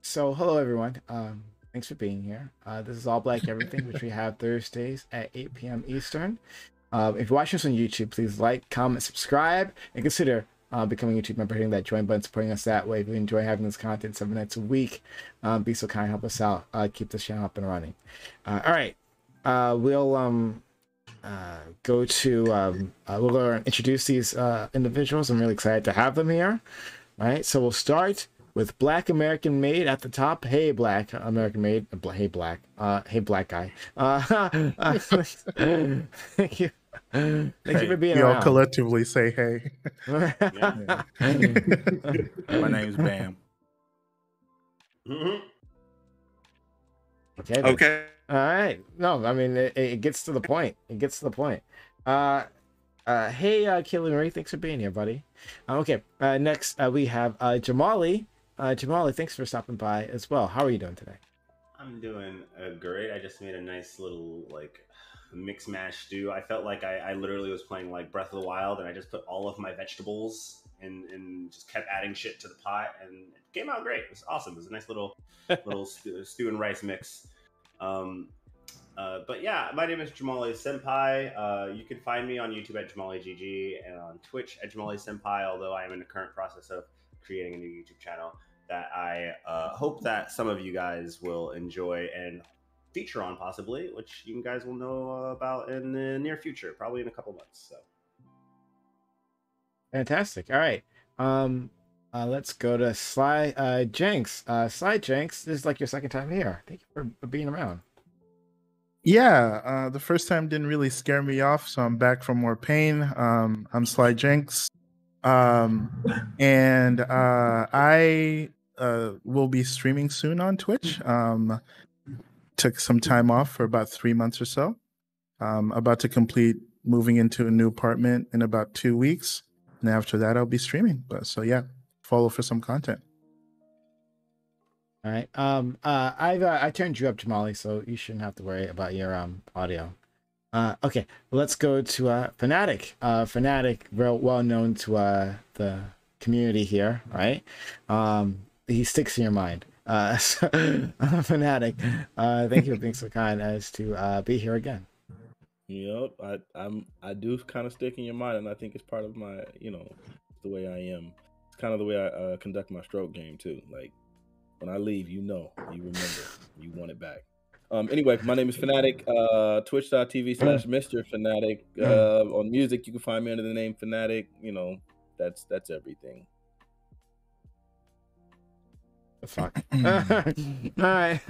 So hello everyone. Thanks for being here. This is All Black Everything, which we have Thursdays at 8 p.m. Eastern. If you're watching us on YouTube, please like, comment, subscribe, and consider becoming a YouTube member, hitting that join button, supporting us that way. If you enjoy having this content 7 nights a week, be so kind, help us out, keep this channel up and running. All right, we'll go to we'll introduce these individuals. I'm really excited to have them here. All right, so we'll start with Black American Maid at the top. Hey, Black American Maid. Hey, Black. Hey, Black guy. Thank you. Thank you for being we around. all collectively say hey. My name's Bam. Okay. Okay. All right. No, I mean it gets to the point. It gets to the point. Hey, Kaylee Marie, thanks for being here, buddy. Okay. Next, we have Jamali. Jamali, thanks for stopping by as well. How are you doing today? I'm doing great. I just made a nice little mix mash stew. I felt like I literally was playing like Breath of the Wild, and I just put all of my vegetables and just kept adding shit to the pot, and it came out great. It was awesome. It was a nice little stew and rice mix. But yeah, my name is Jamali Senpai. You can find me on YouTube at JamaliGG and on Twitch at Jamali Senpai, although I am in the current process of creating a new YouTube channel that I hope that some of you guys will enjoy and feature on, possibly, which you guys will know about in the near future, probably in a couple months. So fantastic. All right. Let's go to Sly Jenks. Sly Jenks, this is like your second time here. Thank you for being around. Yeah, the first time didn't really scare me off, so I'm back for more pain. I'm Sly Jenks. And I will be streaming soon on Twitch. Took some time off for about 3 months or so. About to complete moving into a new apartment in about 2 weeks, and after that I'll be streaming. But so yeah, follow for some content. All right. I turned you up, Jamali, so you shouldn't have to worry about your audio. Okay, let's go to Fanatic. Fanatic, real well known to the community here, right? He sticks in your mind. So, Fanatic, thank you for being so kind as to be here again. Yep, I do kind of stick in your mind, and I think it's part of my, the way I am. It's kind of the way I conduct my stroke game too. Like when I leave, you remember, you want it back. Anyway, my name is Fanatic. Twitch.tv/Mr. Fanatic. On music, you can find me under the name Fanatic. That's everything. The fuck. All right.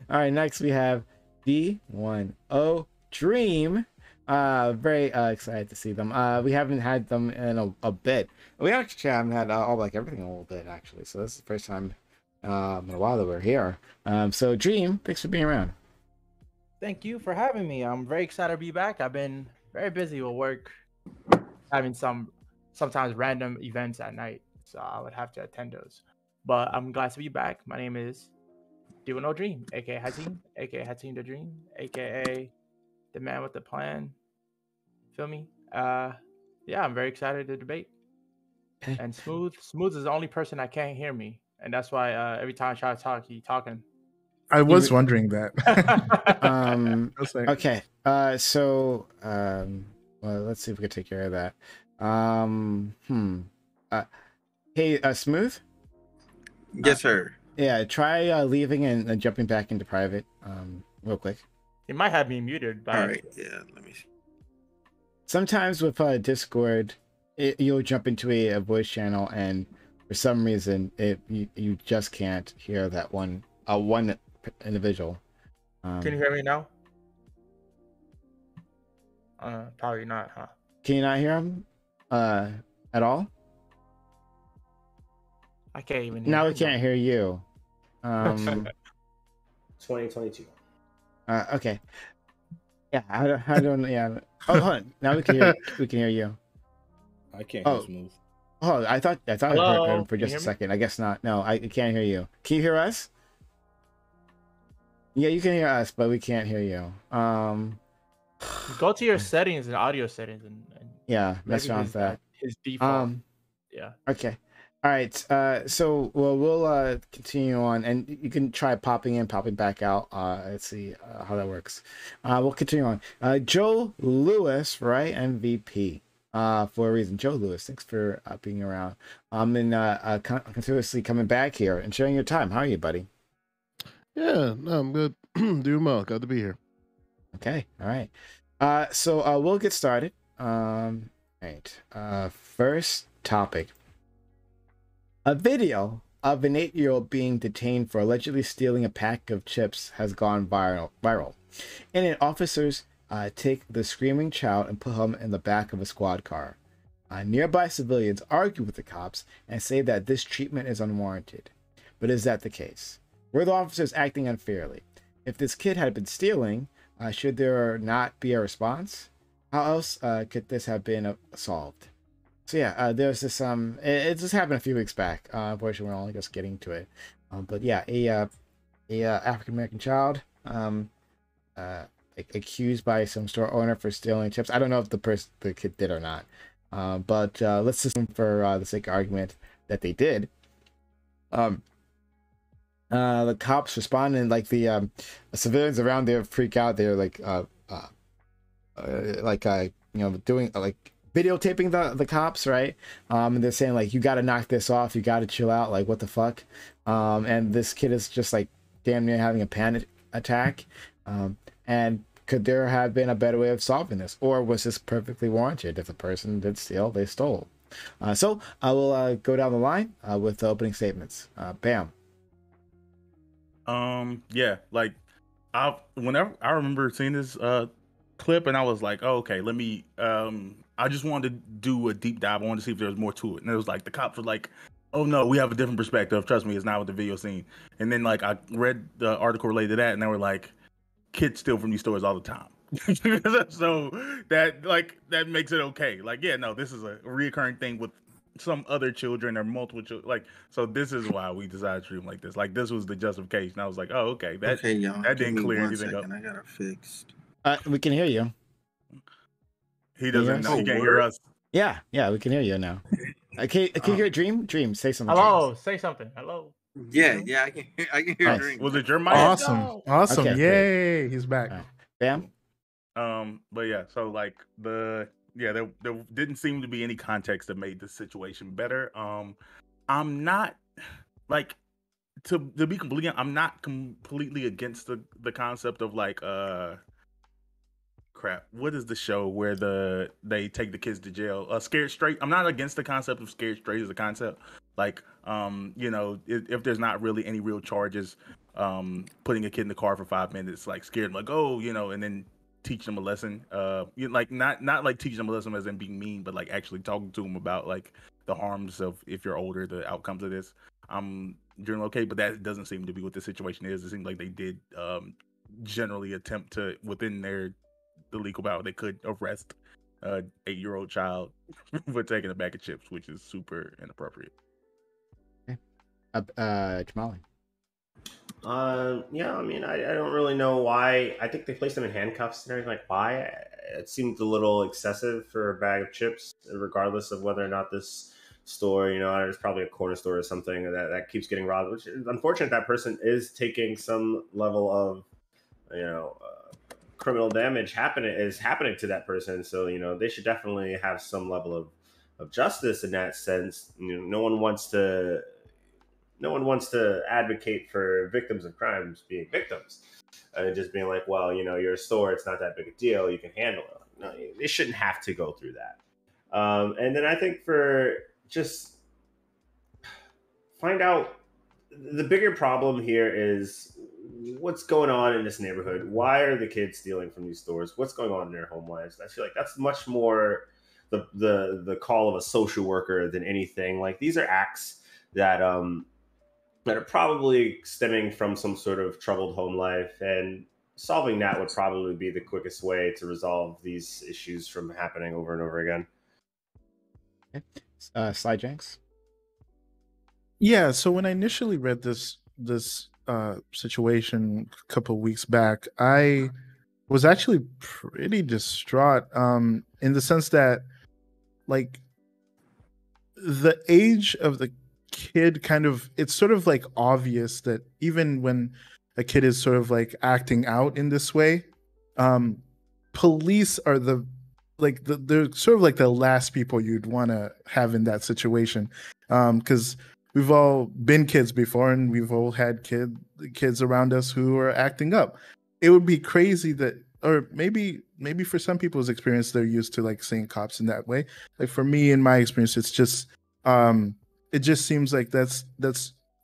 All right. Next, we have D10 Dream. Very excited to see them. We haven't had them in a bit. We actually haven't had All Black Everything in a little bit, actually. So this is the first time in a while that we're here. So Dream, thanks for being around. Thank you for having me. I'm very excited to be back. I've been very busy with work, having sometimes random events at night, so I would have to attend those. But I'm glad to be back. My name is D10 Dream, aka Hatim, aka Hatim the Dream, aka the man with the plan. Feel me? Yeah, I'm very excited to debate. And Smooth is the only person that can't hear me, and that's why every time I try to talk, he's talking. I was wondering that. Okay. So well, let's see if we can take care of that. Hey, Smooth? yes, sir. Yeah, try leaving and jumping back into private real quick. He might have me muted. All right. Yeah, let me see. Sometimes with Discord, you'll jump into a voice channel, and for some reason, you just can't hear that one individual. Can you hear me now? Probably not, huh? Can you not hear him at all? I can't even hear Now we him. can't hear you. 2022. Okay. Yeah, I don't. Yeah. Oh, hold on. Now we can hear. We can hear you. I can't hear Smooth. Oh, I thought I Hello? heard him for Can you just a hear me? second. I guess not. No, I can't hear you. Can you hear us? Yeah, you can hear us, but we can't hear you. Go to your settings and audio settings, and Yeah, mess maybe around with that. his default. Um, Yeah. Okay. All right. So we'll continue on, and you can try popping in, popping back out. Let's see how that works. We'll continue on. Joe Lewis, right? MVP. For a reason. Joe Lewis, thanks for being around. And continuously coming back here and sharing your time. How are you, buddy? Yeah, no, I'm good. Doing well. Glad to be here. Okay. All right. So we'll get started. Right. First topic. A video of an 8-year-old being detained for allegedly stealing a pack of chips has gone viral. In it, officers take the screaming child and put him in the back of a squad car. Nearby civilians argue with the cops and say that this treatment is unwarranted. But is that the case? Were the officers acting unfairly? If this kid had been stealing, should there not be a response? How else could this have been solved? So yeah, there's this it just happened a few weeks back. Unfortunately, we're only just getting to it. But yeah, a African American child accused by some store owner for stealing chips. I don't know if the kid did or not. But let's assume for the sake of argument that they did. The cops respond, and like the civilians around there freak out. They're like doing like videotaping the cops, right? And they're saying like, you got to knock this off, you got to chill out, like what the fuck. And this kid is just like damn near having a panic attack. And could there have been a better way of solving this, or was this perfectly warranted? If the person did steal, they stole. So I will go down the line with the opening statements. Bam. Yeah, like whenever I remember seeing this clip, and I was like, oh, okay, let me I just wanted to do a deep dive. I wanted to see if there was more to it. And it was like the cops were like, oh no, we have a different perspective. Trust me, it's not what the video seen. And then like I read the article related to that, and they were like, kids steal from these stores all the time. So that makes it okay. Like, yeah, no, this is a reoccurring thing with some other children or multiple children. Like, so this is why we decided to treat them like this. Like, this was the justification. I was like, oh, okay, Okay, y'all. that Give didn't me clear one anything up. second. I got it fixed. We can hear you. He doesn't know. Oh, He can't word? hear us. Yeah, we can hear you now. Can you hear Dream? Dream, say something. Hello, say something. Hello. Yeah, I can hear Nice. Dream. Was it your mic? Awesome. Okay, Yay, he's back. All right. Bam. But yeah, so like there didn't seem to be any context that made the situation better. I'm not like to be completely. I'm not completely against the concept of like crap. What is the show where they take the kids to jail? Scared Straight. I'm not against the concept of Scared Straight as a concept. Like if there's not really any real charges, putting a kid in the car for 5 minutes, like scared, like and then teach them a lesson. Like not like teaching them a lesson as in being mean, but like actually talking to them about like the harms of if you're older, the outcomes of this. I'm generally okay, but that doesn't seem to be what the situation is. It seems like they did generally attempt to, within the legal power, they could arrest a 8-year-old child for taking a bag of chips, which is super inappropriate. Jamali. Yeah, I mean, I don't really know why. I think they placed them in handcuffs and everything. Like, why? It seemed a little excessive for a bag of chips, regardless of whether or not this store, there's probably a corner store or something that keeps getting robbed, which is unfortunate. That person is taking some level of, criminal damage happening to that person. So, they should definitely have some level of justice in that sense. No one wants to advocate for victims of crimes being victims. Just being like, well, you're a store, it's not that big a deal, you can handle it. No, they shouldn't have to go through that. And then I think for just find out, the bigger problem here is what's going on in this neighborhood. Why are the kids stealing from these stores? What's going on in their home lives? I feel like that's much more the call of a social worker than anything. Like, these are acts that are probably stemming from some sort of troubled home life, and solving that would probably be the quickest way to resolve these issues from happening over and over again. Okay. Sly Jenks. Yeah, so when I initially read this situation a couple of weeks back, I was actually pretty distraught in the sense that, like, the age of the kid kind of, it's sort of like obvious that even when a kid is sort of like acting out in this way, um police are they're sort of like the last people you'd want to have in that situation, because we've all been kids before and we've all had kids around us who are acting up. It would be crazy that, or maybe for some people's experience they're used to like seeing cops in that way. Like for me, in my experience, it's just it just seems like that's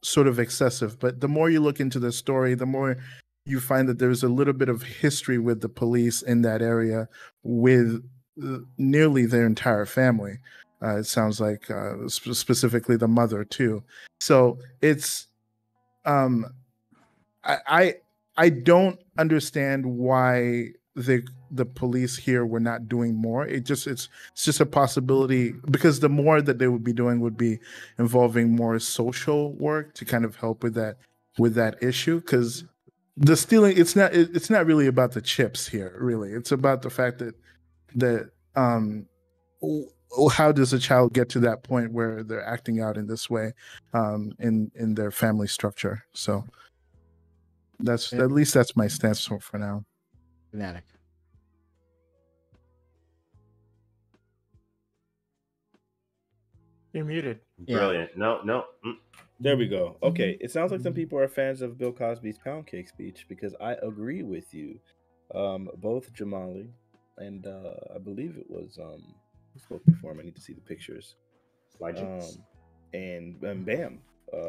sort of excessive. But the more you look into the story, the more you find that there's a little bit of history with the police in that area, with nearly their entire family. It sounds like specifically the mother too. So it's um, I don't understand why the police here were not doing more. It's just a possibility, because the more that they would be doing would be involving more social work to kind of help with that issue. Because the stealing, it's not really about the chips here. Really, it's about the fact that how does a child get to that point where they're acting out in this way in their family structure. So that's, at least that's my stance for now. Fanatic. You're muted. Brilliant. No. There we go. Okay, it sounds like some people are fans of Bill Cosby's pound cake speech, because I agree with you. Both Jamali and I believe it was who spoke before him. I need to see the pictures. And bam,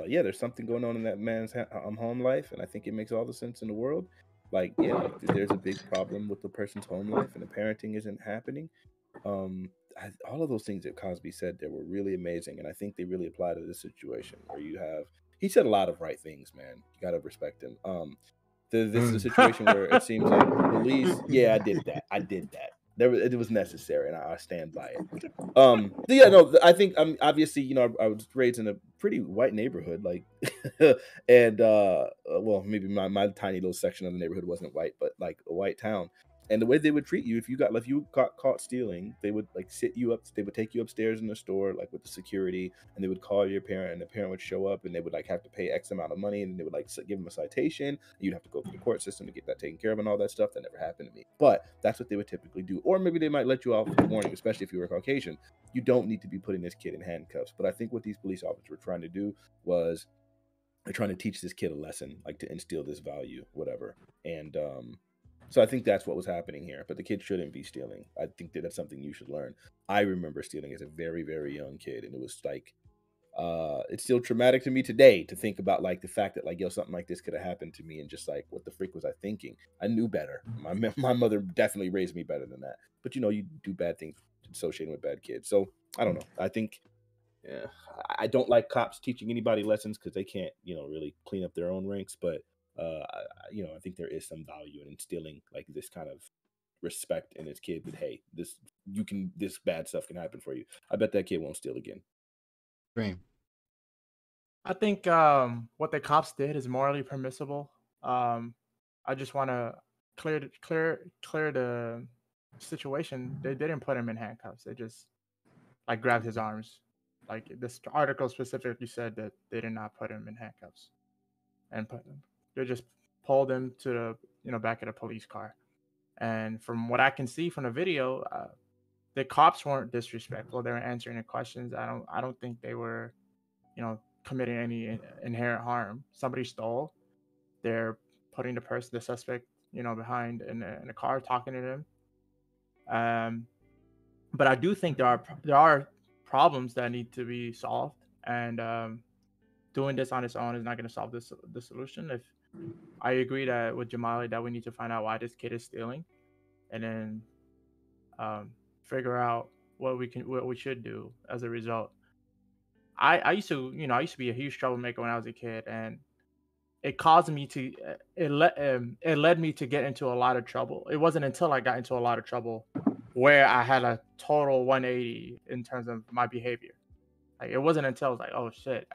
yeah, there's something going on in that man's home life, and I think it makes all the sense in the world. Like, yeah, like there's a big problem with the person's home life, and the parenting isn't happening. All of those things that Cosby said there were really amazing, and I think they really apply to this situation where he said a lot of right things, man. You gotta respect him. This is a situation where it seems like the police. Yeah, I did that. It was necessary, and I stand by it. Yeah, no, I think obviously, I was raised in a pretty white neighborhood, like, and well, maybe my tiny little section of the neighborhood wasn't white, but like a white town. And the way they would treat you if you got caught stealing, they would like sit you up. They would take you upstairs in the store, like with the security, and they would call your parent, and the parent would show up, and they would like have to pay X amount of money, and they would like give them a citation. And you'd have to go through the court system to get that taken care of, and all that stuff. That never happened to me, but that's what they would typically do. Or maybe they might let you off with a warning, especially if you were Caucasian. You don't need to be putting this kid in handcuffs. But I think what these police officers were trying to do was they're trying to teach this kid a lesson, like to instill this value, whatever. And so I think that's what was happening here. But the kid shouldn't be stealing. I think that's something you should learn. I remember stealing as a very, very young kid, and it was like, it's still traumatic to me today to think about like the fact that like, yo, something like this could have happened to me, and just like, what the freak was I thinking? I knew better. My mother definitely raised me better than that. But you do bad things associated with bad kids. So I don't know. I think, yeah, I don't like cops teaching anybody lessons because they can't, really clean up their own ranks. But I think there is some value in instilling like this kind of respect in his kid that, hey, this bad stuff can happen for you. I bet that kid won't steal again. Dream. I think what the cops did is morally permissible. I just want to clear the situation. They didn't put him in handcuffs. They just like grabbed his arms. Like this article specifically said that they did not put him in handcuffs, and they just pulled him to the back of the police car. And from what I can see from the video, the cops weren't disrespectful. They were answering the questions. I don't think they were, committing any inherent harm. Somebody stole. They're putting the suspect, behind in the car, talking to them. But I do think there are problems that need to be solved, and doing this on its own is not going to solve the solution. If I agree that with Jamali that we need to find out why this kid is stealing, and then figure out what we should do as a result. I used to be a huge troublemaker when I was a kid, and it caused me to it led me to get into a lot of trouble. It wasn't until I got into a lot of trouble where I had a total 180 in terms of my behavior. Like it wasn't until I was like, oh shit,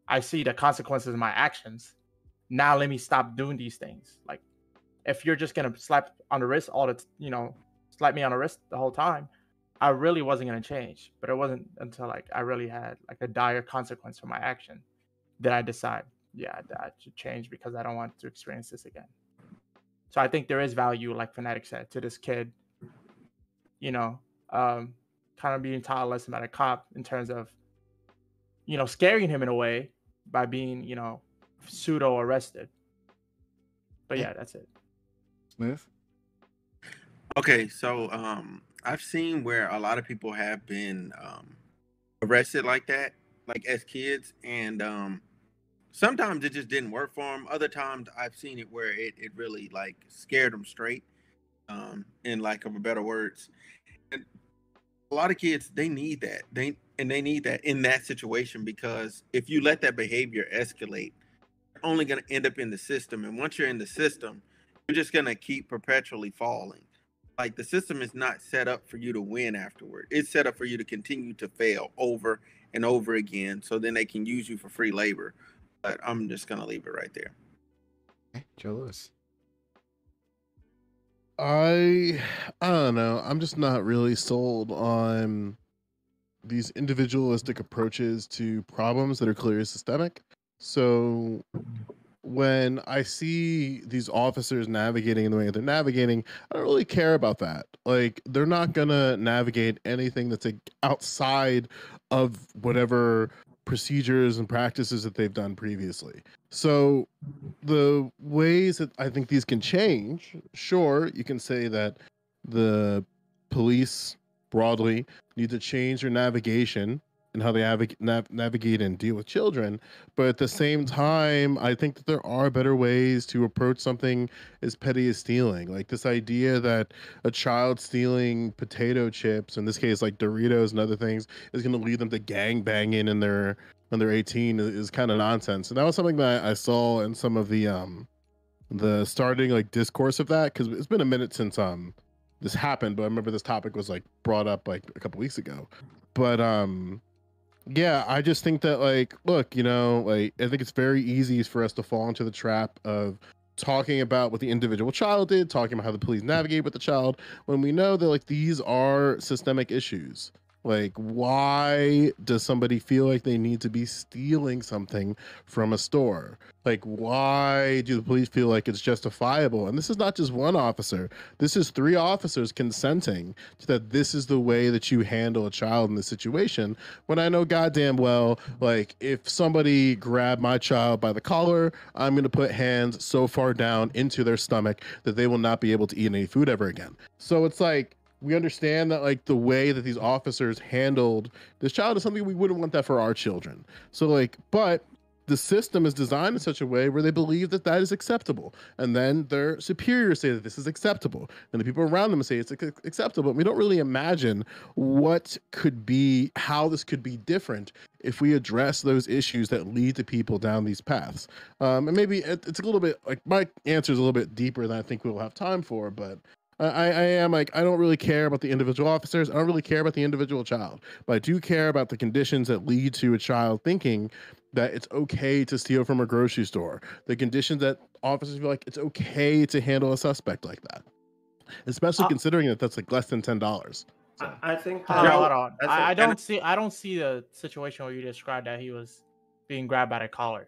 I see the consequences of my actions. Now let me stop doing these things. Like if you're just gonna slap on the wrist slap me on the wrist the whole time, I really wasn't gonna change. But it wasn't until like I really had like a dire consequence for my action that I decide, yeah, that I should change because I don't want to experience this again. So I think there is value, like Fnatic said, to this kid, you know, kind of being taught a lesson about a cop in terms of, scaring him in a way by being, pseudo arrested. But yeah, that's it. Smooth. Okay, so I've seen where a lot of people have been arrested like that, like as kids, and sometimes it just didn't work for them. Other times I've seen it where it really like scared them straight, in lack of a better words. And a lot of kids, they need that. They need that in that situation, because if you let that behavior escalate, you're only going to end up in the system. And once you're in the system, you're just going to keep perpetually falling. Like, the system is not set up for you to win afterward. It's set up for you to continue to fail over and over again, so then they can use you for free labor. But I'm just going to leave it right there. Okay, Joe Lewis. I don't know. I'm just not really sold on these individualistic approaches to problems that are clearly systemic. So when I see these officers navigating in the way that they're navigating, I don't really care about that. Like, they're not gonna navigate anything that's like outside of whatever procedures and practices that they've done previously. So the ways that I think these can change, sure, you can say that the police broadly need to change their navigation and how they navigate and deal with children. But at the same time, I think that there are better ways to approach something as petty as stealing. Like, this idea that a child stealing potato chips, in this case like Doritos and other things, is going to lead them to gang banging in their when they're 18 is kind of nonsense. And that was something that I saw in some of the starting like discourse of that, because it's been a minute since this happened, but I remember this topic was like brought up like a couple weeks ago. But yeah, I just think that, like, look, like, I think it's very easy for us to fall into the trap of talking about what the individual child did, talking about how the police navigate with the child, when we know that, like, these are systemic issues. Like, why does somebody feel like they need to be stealing something from a store? Like, why do the police feel like it's justifiable? And this is not just one officer. This is 3 officers consenting to that this is the way that you handle a child in this situation. When I know goddamn well, like, if somebody grabbed my child by the collar, I'm going to put hands so far down into their stomach that they will not be able to eat any food ever again. So it's like, we understand that, like, the way that these officers handled this child is something we wouldn't want that for our children. So, like, but the system is designed in such a way where they believe that that is acceptable. And then their superiors say that this is acceptable. And the people around them say it's acceptable. And we don't really imagine what could be, how this could be different if we address those issues that lead to people down these paths. And maybe it's a little bit, like, my answer is a little bit deeper than I think we'll have time for, but I am like, I don't really care about the individual officers. I don't really care about the individual child, but I do care about the conditions that lead to a child thinking that it's okay to steal from a grocery store. The conditions that officers feel like it's okay to handle a suspect like that, especially considering that that's like less than $10. So. I think hold on. I don't see the situation where you described that he was being grabbed by the collar.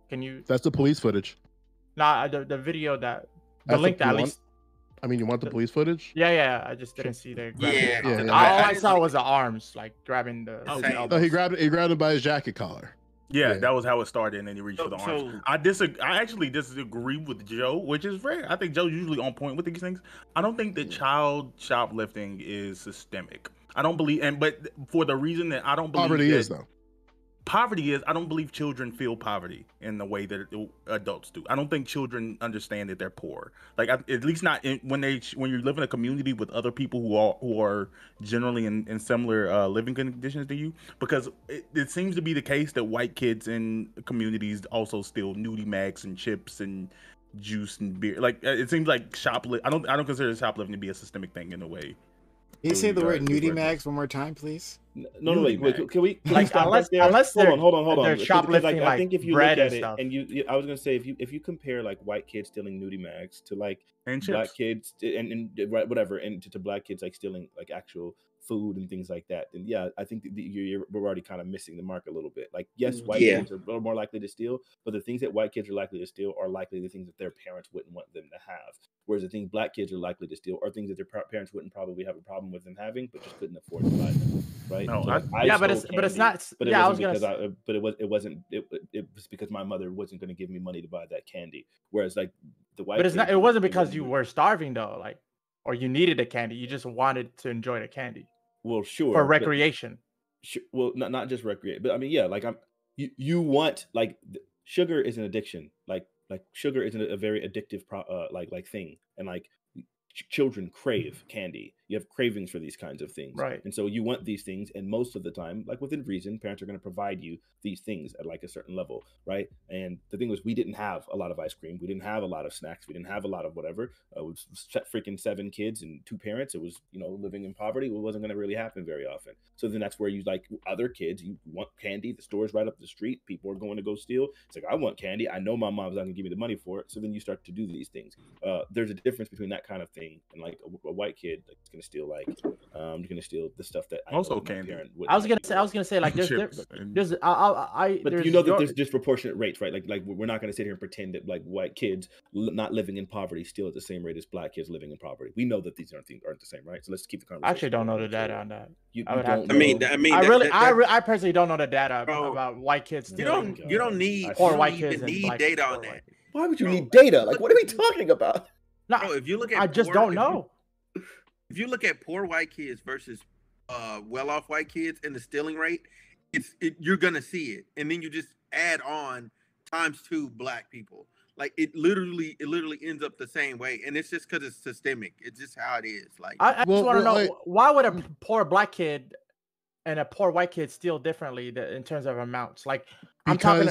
Can you? That's the police footage. Nah, the video that the link that at least. I mean, you want the police footage? Yeah. I just didn't see the. Yeah. All I saw was the arms, like grabbing the. No, he grabbed him by his jacket collar. Yeah, that was how it started, and then he reached for the arms. I actually disagree with Joe, which is rare. I think Joe's usually on point with these things. I don't think that child shoplifting is systemic. I don't believe, but for the reason that I don't believe poverty is, though. Poverty is, I don't believe children feel poverty in the way that adults do. I don't think children understand that they're poor. Like, at least not when you live in a community with other people who are generally in similar living conditions to you. Because it seems to be the case that white kids in communities also steal nudie mags and chips and juice and beer. Like, it seems like shoplifting. I don't consider shoplifting to be a systemic thing in a way. Can you say the word nudie mags one more time, please? No, wait. Can we like unless hold on. They're shoplifting, I think if you bread look at and it, stuff. and I was gonna say if you compare like white kids stealing nudie mags to like and black kids and whatever, and to black kids like stealing like actual food and things like that, then yeah, I think that we're already kind of missing the mark a little bit. Like, yes, white Yeah. kids are a little more likely to steal, but the things that white kids are likely to steal are likely the things that their parents wouldn't want them to have. Whereas the things black kids are likely to steal are things that their parents wouldn't probably have a problem with them having, but just couldn't afford to buy them. Right? No, So, like, Yeah, but stole it's candy, not. but it Yeah, I wasn't was gonna. because it was because my mother wasn't going to give me money to buy that candy. Whereas like the white But it's not. kids, It wasn't they because you wouldn't- were starving though, like, or you needed the candy. You just wanted to enjoy the candy well, sure, for but recreation. well, not just recreate, but I mean, yeah, like you want like sugar is an addiction. Like sugar is a very addictive like thing, and like children crave candy. You have cravings for these kinds of things, Right. and so you want these things, and most of the time, like within reason, parents are going to provide you these things at like a certain level, right? And the thing was, we didn't have a lot of ice cream, we didn't have a lot of snacks, we didn't have a lot of whatever. It was freaking 7 kids and 2 parents. It was, living in poverty. It wasn't going to really happen very often. So then that's where you, like other kids, you want candy. The store's right up the street. People are going to go steal. It's like, I want candy. I know my mom's not going to give me the money for it. So then you start to do these things. There's a difference between that kind of thing and like a white kid that's going to steal like you're going to steal the stuff that Also I know my candy. parent wouldn't I was let gonna say like Chips there's and- there's but there's you know that your- there's disproportionate rates, right? Like we're not going to sit here and pretend that like white kids not living in poverty steal at the same rate as black kids living in poverty. We know that these aren't the same, right? So let's keep the I conversation. actually don't know the going data forward. on that. You I would have don't to- I mean, know? I that- really, that- I personally don't know the data Bro, about white kids. you stealing. don't you don't need Poor you white don't kids even and need black data poor on white that. kids. Why would you Bro, need data? Like, what are we talking about? No, Bro, if you look at I just poor- don't if you- know. If you look at poor white kids versus well-off white kids and the stealing rate, you're gonna see it, and then you just add on ×2 black people. Like it literally ends up the same way, and it's just because it's systemic. It's just how it is. Like I just Well, want to know like- why would a poor black kid and a poor white kid steal differently in terms of amounts? Like I'm talking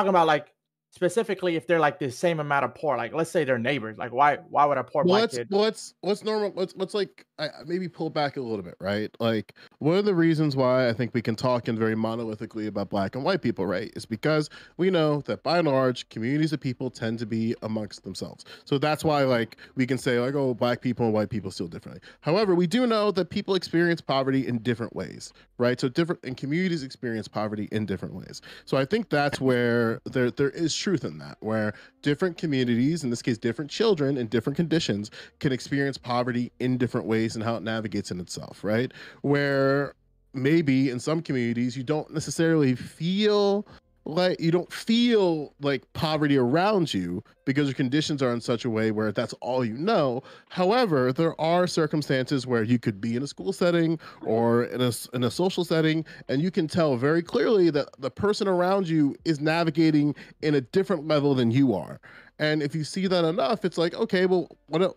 about like specifically if they're like the same amount of poor. Like let's say they're neighbors. Like why would a poor black kid? Let's normal. Let's like maybe pull back a little bit, right? Like one of the reasons why I think we can talk in very monolithically about black and white people, right, is because we know that by and large communities of people tend to be amongst themselves. So that's why like we can say like, oh, black people and white people steal differently. However, we do know that people experience poverty in different ways, right? So and communities experience poverty in different ways. So I think that's where there is truth in that, where different communities, in this case different children in different conditions, can experience poverty in different ways and how it navigates in itself, right? Where maybe in some communities you don't necessarily feel like poverty around you because your conditions are in such a way where that's all you know. However, there are circumstances where you could be in a school setting or in a social setting, and you can tell very clearly that the person around you is navigating in a different level than you are. And if you see that enough, it's like, okay, well,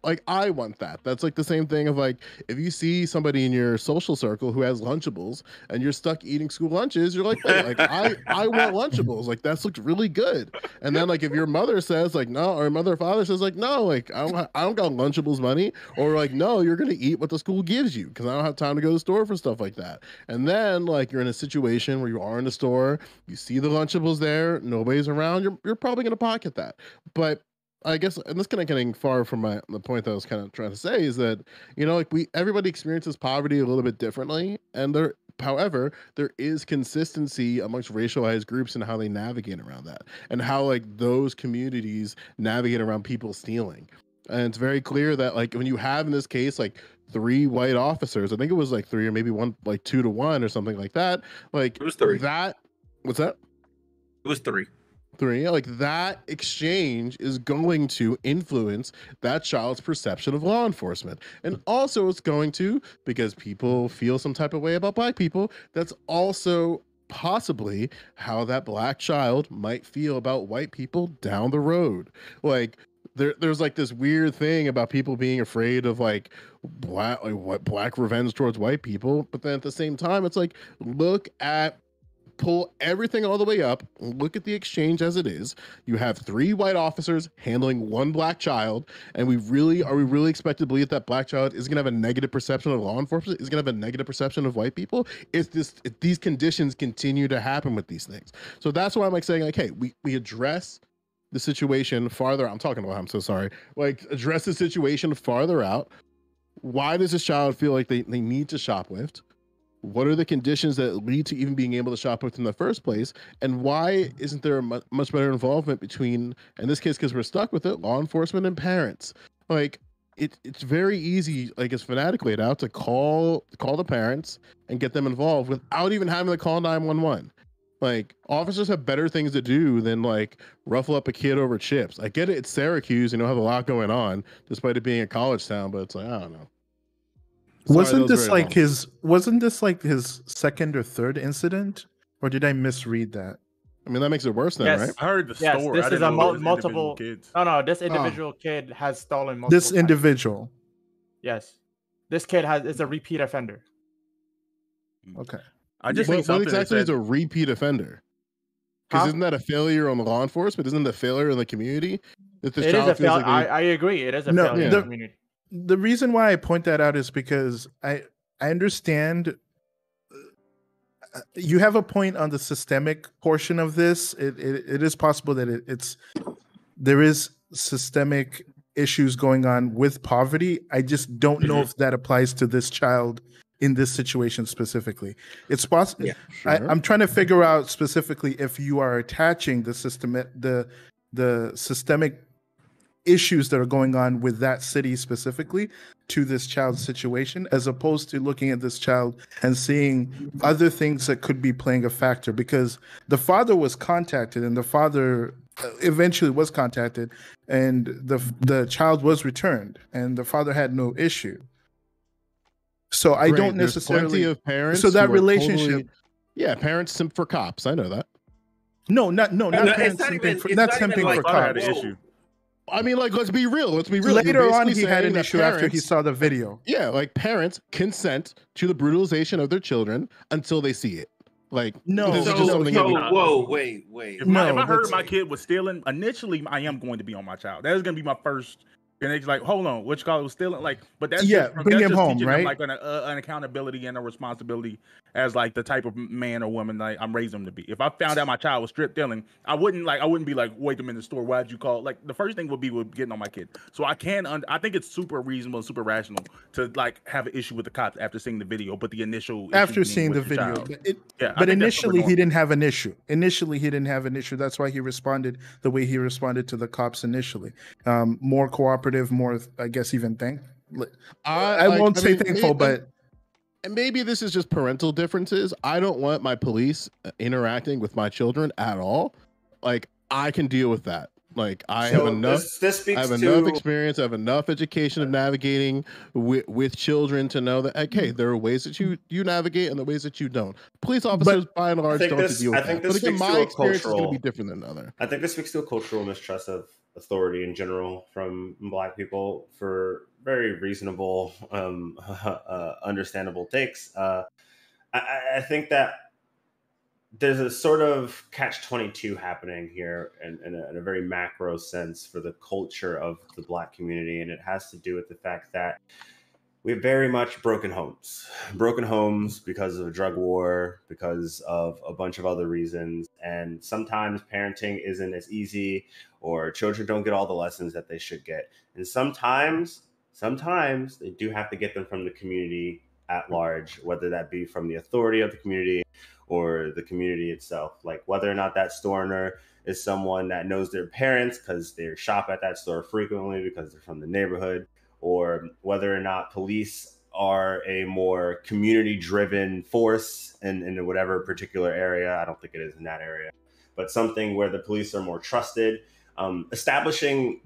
like I want that. That's like the same thing of like, if you see somebody in your social circle who has Lunchables and you're stuck eating school lunches, you're like, wait, like I want Lunchables. Like that's looked really good. And then like if your mother says like no, or mother or father says like no, like I don't got Lunchables money, or like no, you're gonna eat what the school gives you because I don't have time to go to the store for stuff like that. And then like you're in a situation where you are in the store, you see the Lunchables there, nobody's around, you're probably gonna pocket that. But I guess, and this kind of getting far from the point that I was kind of trying to say is that, like everybody experiences poverty a little bit differently, and however, there is consistency amongst racialized groups and how they navigate around that, and how like those communities navigate around people stealing. And it's very clear that like when you have in this case like 3 white officers, I think it was like 3 or maybe 1, like 2 to 1 or something like that. Like it was 3. What's that? It was 3. 3, like that exchange is going to influence that child's perception of law enforcement. And also it's going to, because people feel some type of way about black people, that's also possibly how that black child might feel about white people down the road. Like there's like this weird thing about people being afraid of like black revenge towards white people, but then at the same time it's like pull everything all the way up, look at the exchange as it is. You have 3 white officers handling 1 black child, and are we really expected to believe that black child is gonna have a negative perception of law enforcement, is gonna have a negative perception of white people if these conditions continue to happen with these things? So that's why I'm like saying like, hey, we address the situation farther. I'm talking about, I'm so sorry. Like address the situation farther out. Why does this child feel like they need to shoplift? What are the conditions that lead to even being able to shoplift in the first place? And why isn't there a much better involvement between, in this case, because we're stuck with it, law enforcement and parents? Like, it's very easy, like as Fanatic laid out, to call the parents and get them involved without even having to call 911. Like, officers have better things to do than like ruffle up a kid over chips. I get it, it's Syracuse, have a lot going on, despite it being a college town, but it's like, I don't know. Sorry, Wasn't that was this very like long. wasn't this like his second or third incident? Or did I misread that? I mean, that makes it worse then, Yes. right? I heard the Yes, story. this I is didn't a know it was individual multiple. kids. No, this individual kid has stolen multiple. This times. individual. Yes, this kid is a repeat offender. Okay. I just think What something that exactly is said, a repeat offender? Because Huh? isn't that a failure on the law enforcement? Isn't it a failure in the community? That this It is child a feels failure. like I agree. It is a No, failure in the- the community. The reason why I point that out is because I understand you have a point on the systemic portion of this. It is possible that there is systemic issues going on with poverty. I just don't know if that applies to this child in this situation specifically. It's possible. Yeah, sure. I'm trying to figure out specifically if you are attaching the systemic issues that are going on with that city specifically to this child's situation, as opposed to looking at this child and seeing other things that could be playing a factor, because the father was contacted and the father eventually was contacted and the child was returned and the father had no issue. So I don't There's necessarily plenty of parents. so that who are relationship parents simp for cops. I know that. not No, parents it's not simping even- for it's not not even simping like for I had cops. an issue. I mean, like, let's be real. You're Later on, basically he had saying an that issue after he parents- saw the video. Yeah, like parents consent to the brutalization of their children until they see it. Like, No, this is So, just something. whoa, wait. If No, I heard that's- my kid was stealing, initially I am going to be on my child. That is going to be my first. And it's like, hold on, which call was stealing? Like, but that's Yeah, just, bring that's him just home, teaching right? them like an accountability and a responsibility as like the type of man or woman like I'm raising them to be. If I found out my child was strip dealing, I wouldn't be like, wait them in the store. Why'd you call? Like the first thing would be getting on my kid. So I think it's super reasonable and super rational to like have an issue with the cops after seeing the video, but the initial issue After being seeing the with your video. child. But, I think that's super initially he normal. didn't have an issue. That's why he responded the way he responded to the cops initially. More cooperative, more, I guess, even I won't say thankful, but and maybe this is just parental differences. I don't want my police interacting with my children at all. Like, I can deal with that. Like, I have enough. This speaks I have to enough experience. I have enough education of navigating with children to know that, okay, there are ways that you navigate and the ways that you don't. Police officers, by and large, think don't have this- to deal I with think that. this But again, speaks to my a experience is going to cultural- be different than other. I think this speaks to a cultural mistrust of authority in general from Black people for very reasonable, understandable takes. I think that there's a sort of catch-22 happening here in a very macro sense for the culture of the Black community, and it has to do with the fact that we have very much broken homes because of a drug war, because of a bunch of other reasons. And sometimes parenting isn't as easy, or children don't get all the lessons that they should get. And sometimes they do have to get them from the community at large, whether that be from the authority of the community or the community itself. Like whether or not that store owner is someone that knows their parents because they shop at that store frequently because they're from the neighborhood, or whether or not police are a more community-driven force in whatever particular area. I don't think it is in that area, but something where the police are more trusted. Establishing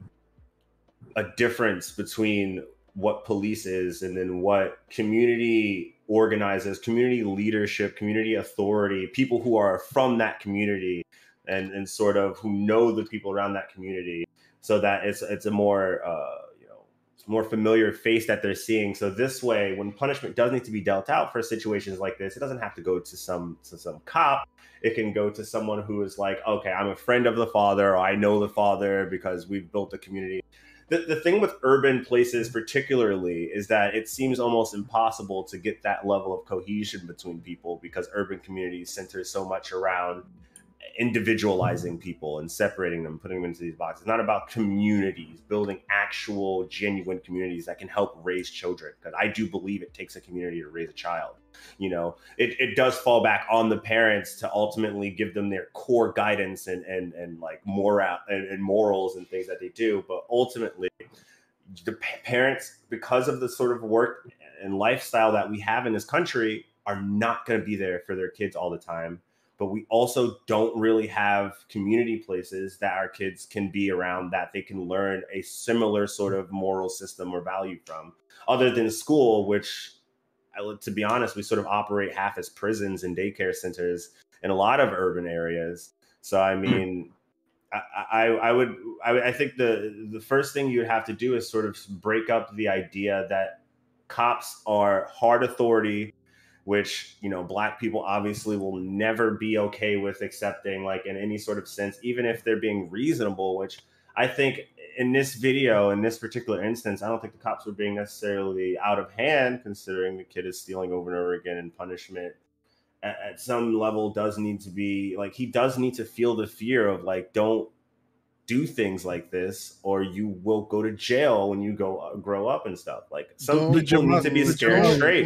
a difference between what police is and then what community organizes, community leadership, community authority, people who are from that community and sort of who know the people around that community, so that it's a more more familiar face that they're seeing. So this way, when punishment does need to be dealt out for situations like this, it doesn't have to go to some cop. It can go to someone who is like, okay, I'm a friend of the father, or I know the father because we've built a community. The thing with urban places particularly is that it seems almost impossible to get that level of cohesion between people because urban communities center so much around individualizing people and separating them, putting them into these boxes. It's not about communities, building actual genuine communities that can help raise children, because I do believe it takes a community to raise a child. You know, it does fall back on the parents to ultimately give them their core guidance and like moral and morals and things that they do, but ultimately the parents, because of the sort of work and lifestyle that we have in this country, are not going to be there for their kids all the time. But we also don't really have community places that our kids can be around that they can learn a similar sort of moral system or value from, other than school, which, to be honest, we sort of operate half as prisons and daycare centers in a lot of urban areas. So, I mean, I think the first thing you would have to do is sort of break up the idea that cops are hard authority, which, you know, Black people obviously will never be okay with accepting, like, in any sort of sense, even if they're being reasonable, which I think in this video, in this particular instance, I don't think the cops were being necessarily out of hand, considering the kid is stealing over and over again, and punishment at some level does need to be, like, he does need to feel the fear of, like, don't do things like this or you will go to jail when you grow up and stuff. Like, some people need to be scared straight.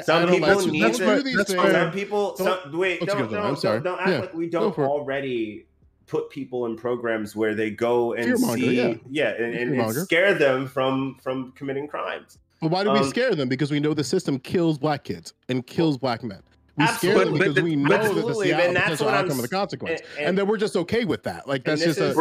Some people need to. Some people. Wait, don't act like we don't already put people in programs where they go and see, and scare them from committing crimes. But why do we scare them? Because we know the system kills Black kids and kills Black men. We scare them because we know that that's the outcome of the consequence, and then we're just okay with that. Like, that's just a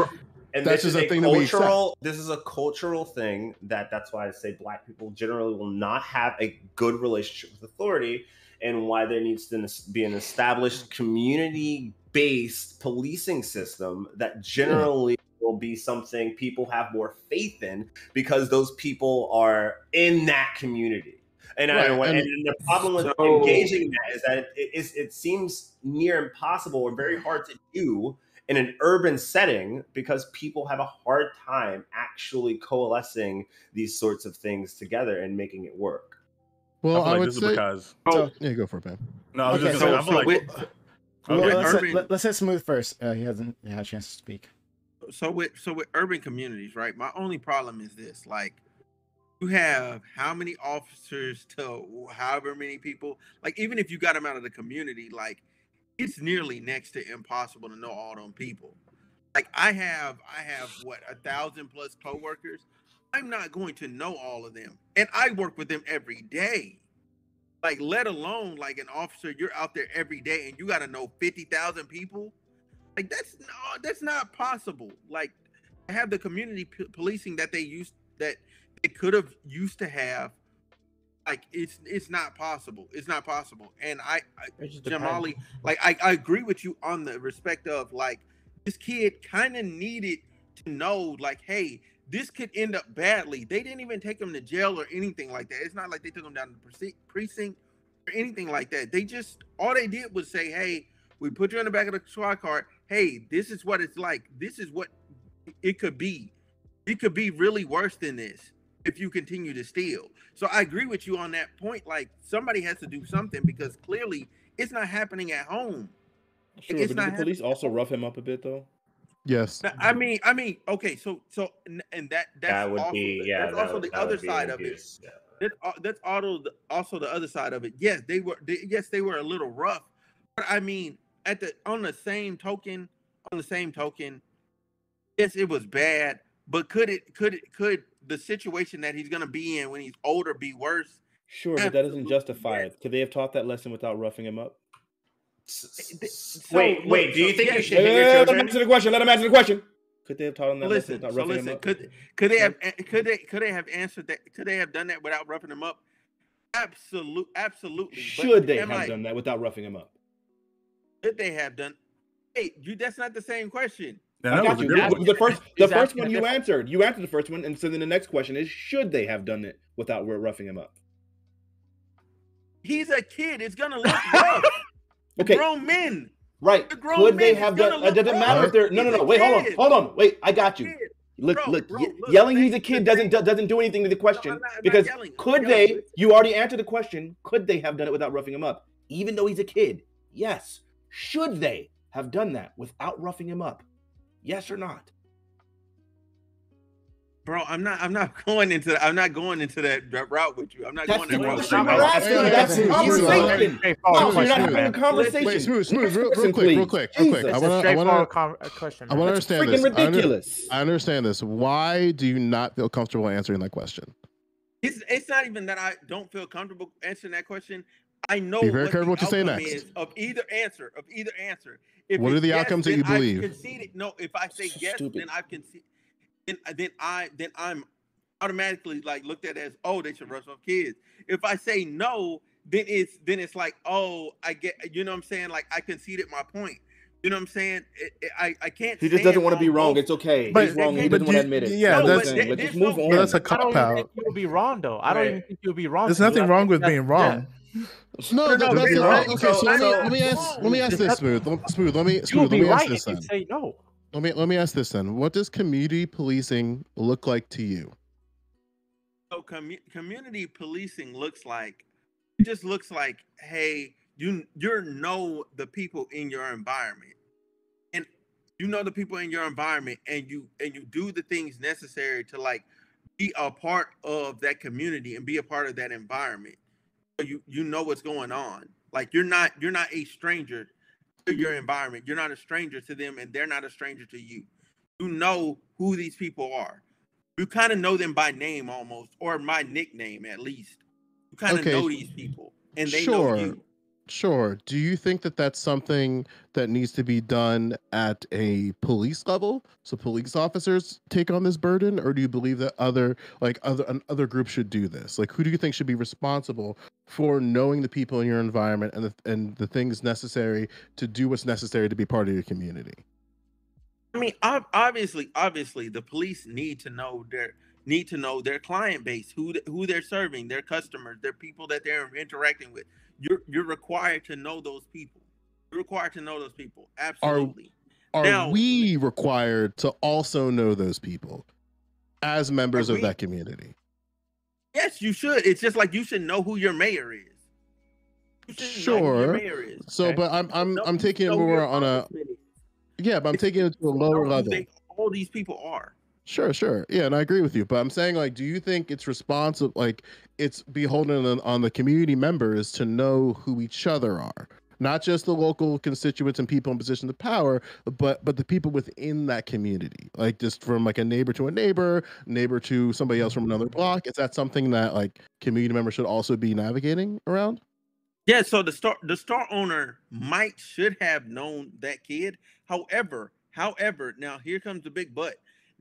thing that we accept. This is a cultural thing that's why I say Black people generally will not have a good relationship with authority, and why there needs to be an established community-based policing system that generally will be something people have more faith in, because those people are in that community. And the problem with engaging that is that it seems near impossible or very hard to do in an urban setting, because people have a hard time actually coalescing these sorts of things together and making it work. Well, I would this say is because yeah, go for it, man. No, I was just saying, I feel like let's hit Smooth first. He hasn't had a chance to speak. So with urban communities, right? My only problem is this: like, you have how many officers to however many people. Like, even if you got them out of the community, like, it's nearly next to impossible to know all them people. Like, I have what, 1,000+ coworkers. I'm not going to know all of them, and I work with them every day. Like, let alone like an officer, you're out there every day and you got to know 50,000 people. Like, that's not possible. Like, I have the community policing that they could have used to have. Like, it's not possible. It's not possible. And Jamali, like, I agree with you on the respect of, like, this kid kind of needed to know, like, hey, this could end up badly. They didn't even take him to jail or anything like that. It's not like they took him down to the precinct or anything like that. All they did was say, hey, we put you in the back of the squad car. Hey, this is what it's like. This is what it could be. It could be really worse than this if you continue to steal. So I agree with you on that point. Like, somebody has to do something, because clearly it's not happening at home. Sure, but did the police also rough him up a bit, though? Yes. I mean, okay, so and that's would also, be that's also the other side of it. That's also the other side of it. Yes, they were a little rough, but I mean, on the same token, yes, it was bad. But could the situation that he's gonna be in when he's older be worse? Sure, but that doesn't justify it. Could they have taught that lesson without roughing him up? Wait. Do you think you should hit your children? Let him answer the question. Could they have taught him that lesson without roughing him up? Could they have answered that? Could they have done that without roughing him up? Absolutely. Should they have done that without roughing him up? Should they have done? Hey, that's not the same question. I got you. The first one you answered. You answered the first one, and so then the next question is: should they have done it without roughing him up? He's a kid. It's gonna look rough. Okay. Grown men. Right. Could they have done? It doesn't matter if they're. No. Wait, hold on. Wait, I got you. Look. Yelling he's a kid doesn't do anything to the question, because could they? You already answered the question. Could they have done it without roughing him up, even though he's a kid? Yes. Should they? have done that without roughing him up? Yes or not? Bro, I'm not going into that route with you. I'm not That's going the that route. question Wait, we're asking. That's the Smooth, conversation. straightforward Oh, so you're not question, having a man. conversation. Smooth, Next real person, quick. please. It's a I straightforward want question, to man. understand freaking this. ridiculous. I understand this. Why do you not feel comfortable answering that question? It's not even that I don't feel comfortable answering that question. I know Be very what careful the what you say outcome next. is of either answer. If What are it's the yes, outcomes that then you I've believe? conceded. No, if I say yes, Stupid. then I've conceded. Then I'm automatically like looked at as, oh, they should rush off kids. If I say no, then it's like, oh, I get, you know what I'm saying? Like I conceded my point. You know what I'm saying? I can't. He just doesn't stand want to be on wrong. both. It's okay. But- He's wrong. He but doesn't want to admit it. yeah, That's No, what I'm that's- saying. Let's just move on. But that's a I cop don't even out. think you would be wrong, though. I don't even think you would be wrong. There's to do nothing that. wrong with That's- being wrong. No, No, that's you're right. wrong. Okay, so let me ask There's this, Smooth. Let me You would be ask right this if you then. say no. Let me ask this then. What does community policing look like to you? So community policing looks like, it just looks like, hey, you know the people in your environment, and you know the people in your environment, and you do the things necessary to like be a part of that community and be a part of that environment. So you know what's going on. Like you're not a stranger to your environment. You're not a stranger to them, and they're not a stranger to you. You know who these people are. You kind of know them by name almost, or by nickname at least. You kind of know these people, and they know you. Sure. Do you think that that's something that needs to be done at a police level, so police officers take on this burden, or do you believe that other groups should do this? Like, who do you think should be responsible for knowing the people in your environment and the things necessary to do what's necessary to be part of your community? I mean, obviously, the police need to know their client base, who they're serving, their customers, their people that they're interacting with. You're required to know those people. You're required to know those people. Absolutely. Are we required to also know those people as members of that community? Yes, you should. It's just like you should know who your mayor is. You should know who your mayor is. So, okay? but I'm taking it more on a. Yeah, but I'm taking it to a lower level. All these people are. Sure. Yeah, and I agree with you. But I'm saying, like, do you think it's responsible, like, it's beholden on the community members to know who each other are? Not just the local constituents and people in positions of power, but the people within that community. Like, just from, like, a neighbor to a neighbor to somebody else from another block. Is that something that, like, community members should also be navigating around? Yeah, so the store owner should have known that kid. However, now here comes the big but.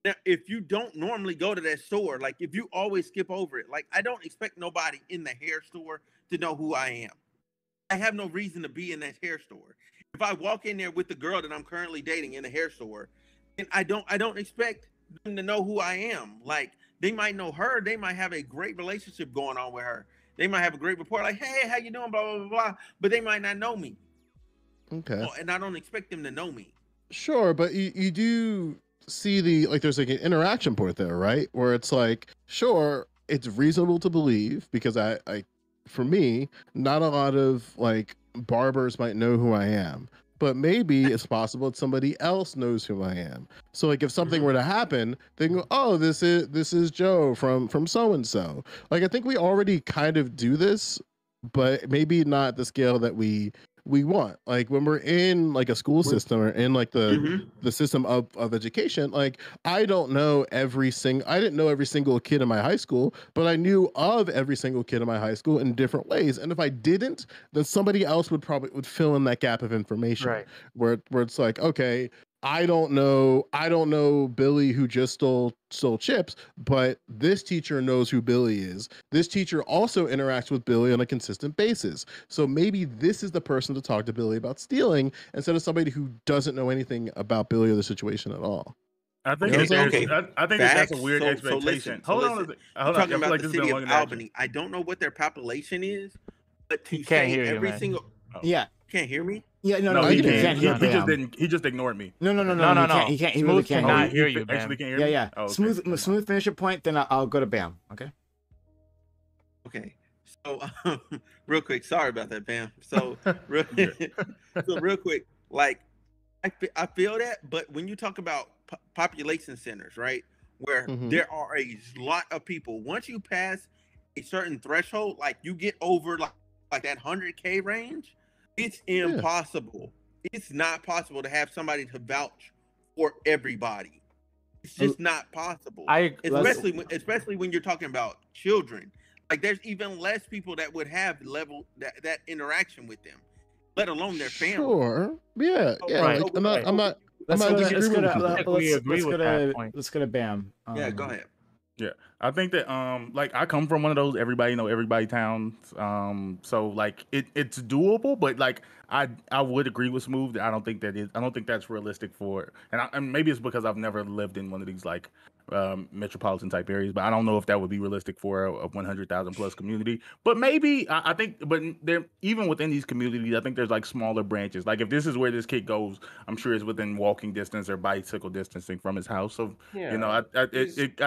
Now, if you don't normally go to that store, like if you always skip over it, like I don't expect nobody in the hair store to know who I am. I have no reason to be in that hair store. If I walk in there with the girl that I'm currently dating in the hair store, then I don't expect them to know who I am. Like they might know her, they might have a great relationship going on with her. They might have a great rapport, like, hey, how you doing, blah, blah, blah, blah. But they might not know me. Okay. And I don't expect them to know me. Sure, but you do see there's like an interaction point there, right? Where it's like, sure, it's reasonable to believe, because I for me, not a lot of like barbers might know who I am. But maybe it's possible that somebody else knows who I am. So like if something were to happen, they can go, oh, this is Joe from so and so. Like I think we already kind of do this, but maybe not the scale that we want. Like when we're in like a school system or in like the system of education, like I didn't know every single kid in my high school, but I knew of every single kid in my high school in different ways. And if I didn't, then somebody else would fill in that gap of information. Right. Where it's like, okay, I don't know Billy who just stole chips, but this teacher knows who Billy is. This teacher also interacts with Billy on a consistent basis. So maybe this is the person to talk to Billy about stealing instead of somebody who doesn't know anything about Billy or the situation at all. I think that's a weird expectation. Hold on. Talking about the city of Albany. I don't know what their population is, but to say every single can't hear me. Yeah, no, he can't hear me. He just ignored me. No. He can't. He Smooth really can't. cannot hear you, Actually, Bam. can't hear me. Yeah. Oh, okay. Smooth. Finish your point, then I'll go to Bam. Okay. Okay. So, real quick. Sorry about that, Bam. So, real quick. Like, I feel that, but when you talk about population centers, right, where Mhm. there are a lot of people, once you pass a certain threshold, like you get over like that 100K range, it's impossible. It's not possible to have somebody to vouch for everybody. It's just not possible. Especially when you're talking about children. Like there's even less people that would have that interaction with them, let alone their family. Sure. Yeah. Yeah. Right. Like, I'm not Let's go disagreeing with you. let's go to Bam. Yeah, go ahead. Yeah, I think that like I come from one of those everybody know everybody towns. So like it's doable, but like I would agree with Smooth that I don't think that's realistic for, and maybe it's because I've never lived in one of these like metropolitan type areas, but I don't know if that would be realistic for a 100,000 plus community. But maybe I think, but there even within these communities, I think there's like smaller branches. Like if this is where this kid goes, I'm sure it's within walking distance or bicycle distancing from his house. So Yeah, you know, I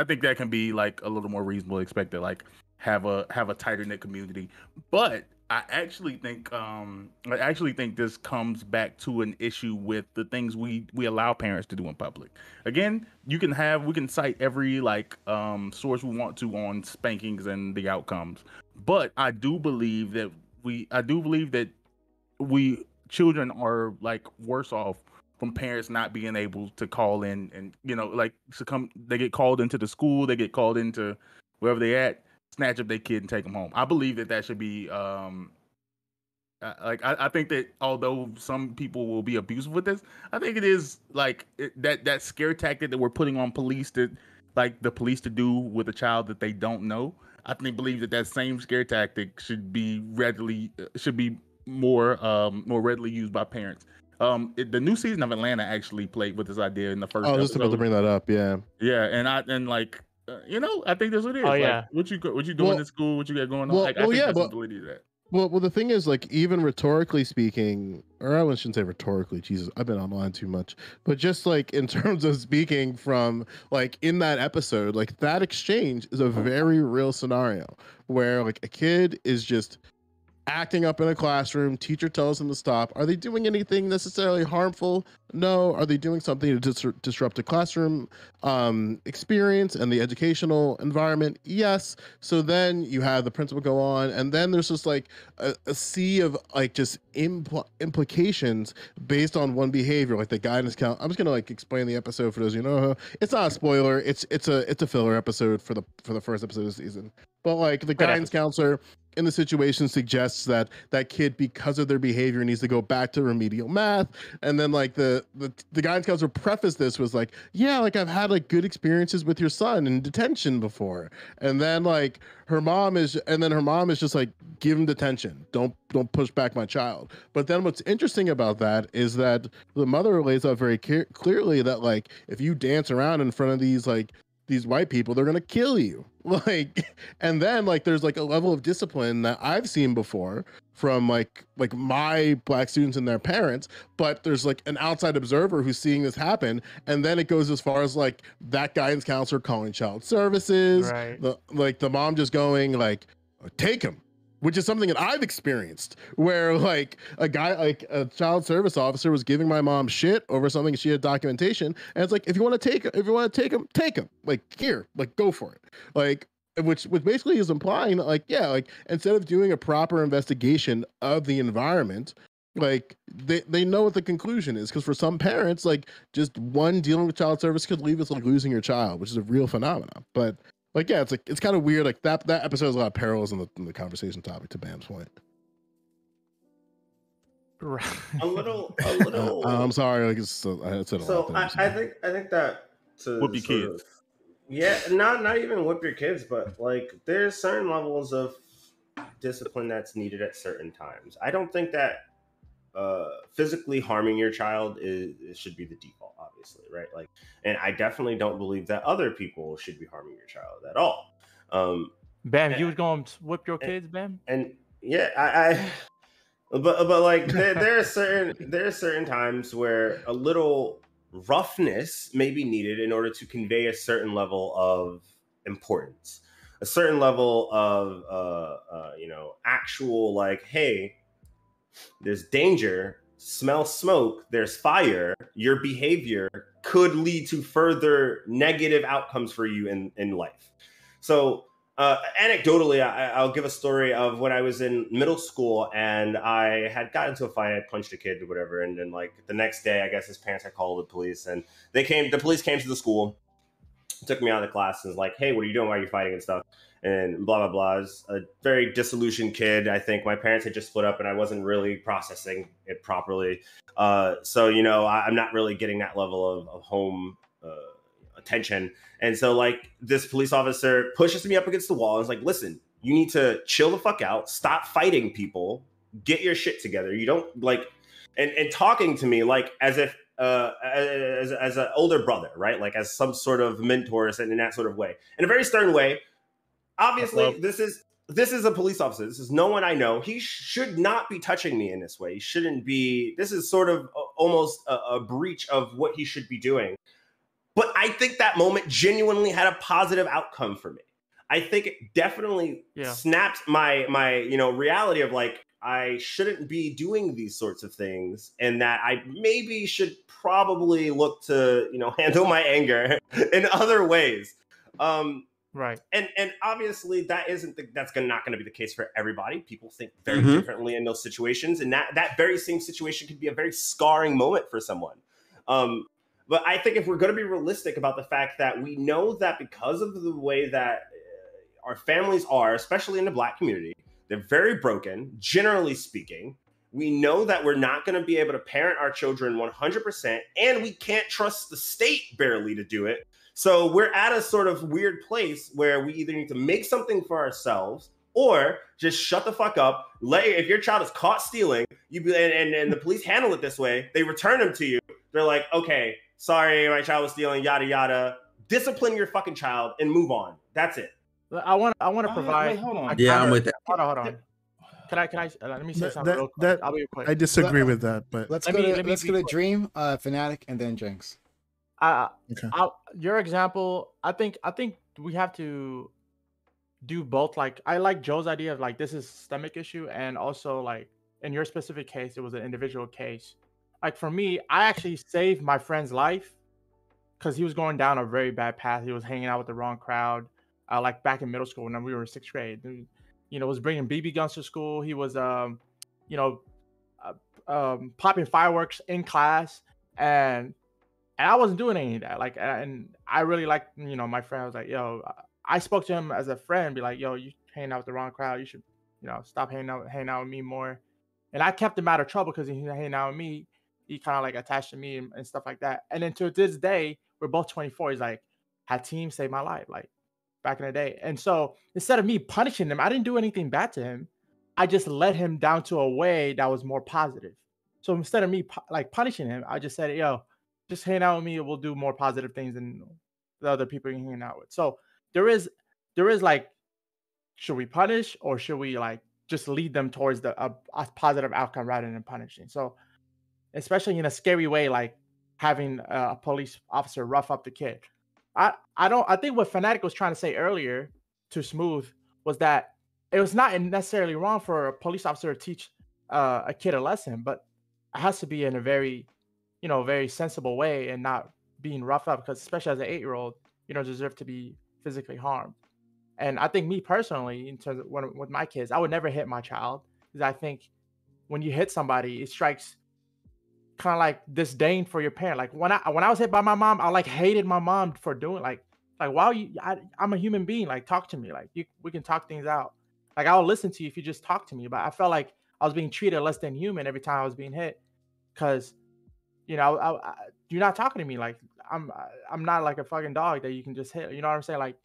think that can be like a little more reasonable to expect to like have a tighter knit community. But I actually think this comes back to an issue with the things we allow parents to do in public. Again, we can cite every like source we want to on spankings and the outcomes, but I do believe that we children are like worse off from parents not being able to call in and like they get called into the school, they get called into wherever they at, snatch up their kid and take them home. I believe that should be I think that although some people will be abusive with this, I think it is like that scare tactic that we're putting on police to do with a child that they don't know. I believe that same scare tactic should be more readily used by parents. The new season of Atlanta actually played with this idea in the first I was episode. just about to bring that up. Yeah. Yeah, I think that's what it is. Oh, like, yeah. what you doing in school? What you got going on? Well, I think yeah, there's but some validity to that. Well, the thing is, like, even rhetorically speaking, or I shouldn't say rhetorically, Jesus, I've been online too much, but just like in terms of speaking from like in that episode, like that exchange is a very real scenario where like a kid is just acting up in a classroom, teacher tells them to stop. Are they doing anything necessarily harmful? No. Are they doing something to disrupt the classroom experience and the educational environment? Yes. So then you have the principal go on, and then there's just like a sea of like just implications based on one behavior, like the guidance count. I'm just gonna like explain the episode for those of you who know. It's not a spoiler. It's a filler episode for the first episode of the season. But like the guidance counselor in the situation suggests that kid, because of their behavior, needs to go back to remedial math. And then like the guidance counselor prefaced this was like, yeah, like I've had like good experiences with your son in detention before. And then like her mom is just like, give him detention. Don't push back my child. But then what's interesting about that is that the mother lays out very clearly that like if you dance around in front of these white people, they're gonna kill you. Like, and then like there's like a level of discipline that I've seen before from like my black students and their parents, but there's like an outside observer who's seeing this happen, and then it goes as far as like that guidance counselor calling child services, Right. the mom just going like, take him. Which is something that I've experienced, where like a child service officer was giving my mom shit over something she had documentation, and it's like, if you want to take him, take him. Like, here, like, go for it. Like, which basically is implying that like, yeah, like instead of doing a proper investigation of the environment, like they know what the conclusion is, because for some parents, like just one dealing with child service could leave us like losing your child, which is a real phenomenon. But like, yeah, it's kind of weird. Like that episode has a lot of parallels in the conversation topic, to Bam's point. A little. I'm sorry. Like I said a lot. I think that to Whoop your kids. Yeah, not even whip your kids, but like there's certain levels of discipline that's needed at certain times. I don't think that physically harming your child should be the default, obviously, right? Like, and I definitely don't believe that other people should be harming your child at all. Bam, you was going to whip your kids, Bam? And yeah, but like there are certain times where a little roughness may be needed in order to convey a certain level of importance, a certain level of actual like, hey, there's danger, smell smoke, there's fire, your behavior could lead to further negative outcomes for you in life. So anecdotally, I'll give a story of when I was in middle school and I had gotten into a fight. I punched a kid or whatever. And then like the next day, I guess his parents had called the police, and the police came to the school, took me out of the class and was like, hey, what are you doing? Why are you fighting and stuff? And blah, blah, blah. I was a very disillusioned kid. I think my parents had just split up and I wasn't really processing it properly. So, you know, I'm not really getting that level of home attention. And so like this police officer pushes me up against the wall and is like, listen, you need to chill the fuck out, stop fighting people, get your shit together. You don't like, and talking to me like as if as an older brother, right? Like as some sort of mentor in that sort of way, in a very stern way. Obviously, this is a police officer. This is no one I know. He should not be touching me in this way. He shouldn't be. This is sort of almost a breach of what he should be doing. But I think that moment genuinely had a positive outcome for me. I think it definitely snapped my reality of like, I shouldn't be doing these sorts of things, and that I maybe should probably look to, handle my anger in other ways. Right. And obviously that's not going to be the case for everybody. People think very differently in those situations. And that very same situation could be a very scarring moment for someone. But I think if we're going to be realistic about the fact that we know that because of the way that our families are, especially in the Black community, they're very broken, generally speaking. We know that we're not going to be able to parent our children 100%, and we can't trust the state barely to do it. So we're at a sort of weird place where we either need to make something for ourselves or just shut the fuck up. If your child is caught stealing, and the police handle it this way, they return them to you. They're like, okay, sorry, my child was stealing, yada, yada. Discipline your fucking child and move on. That's it. I want to provide. Wait, hold on. Yeah, I'm with that. Hold on. Can I? Let me say something real quick. I'll be quick. I disagree with that, but Let's go to Dream, Fanatic, and then Jinx. Okay. Your example, I think we have to do both. Like, I like Joe's idea of like this is a systemic issue, and also like in your specific case, it was an individual case. Like for me, I actually saved my friend's life because he was going down a very bad path. He was hanging out with the wrong crowd. Like back in middle school when we were in 6th grade, was bringing BB guns to school. He was, popping fireworks in class, and I wasn't doing any of that. Like, and I really liked, my friend was like, yo, I spoke to him as a friend, be like, yo, you hanging out with the wrong crowd. You should, stop hanging out with me more. And I kept him out of trouble because he hanging out with me. He kind of like attached to me and stuff like that. And then to this day, we're both 24. He's like, had team saved my life, like back in the day. And so instead of me punishing him, I didn't do anything bad to him. I just led him down to a way that was more positive. So instead of me punishing him, I just said, yo, just hang out with me. We'll do more positive things than the other people you're hanging out with. So there is like, should we punish or should we like just lead them towards a positive outcome rather than punishing? So especially in a scary way, like having a police officer rough up the kid. I think what Fanatic was trying to say earlier to Smooth was that it was not necessarily wrong for a police officer to teach a kid a lesson, but it has to be in a very, very sensible way and not being roughed up, because especially as an 8-year-old, you don't deserve to be physically harmed. And I think me personally, in terms of with my kids, I would never hit my child, because I think when you hit somebody, it strikes kind of like disdain for your parent. Like when I was hit by my mom, I like hated my mom for doing like why are you? I'm a human being. Like talk to me. Like we can talk things out. Like I'll listen to you if you just talk to me. But I felt like I was being treated less than human every time I was being hit, because you're not talking to me. Like I'm not like a fucking dog that you can just hit. You know what I'm saying? Like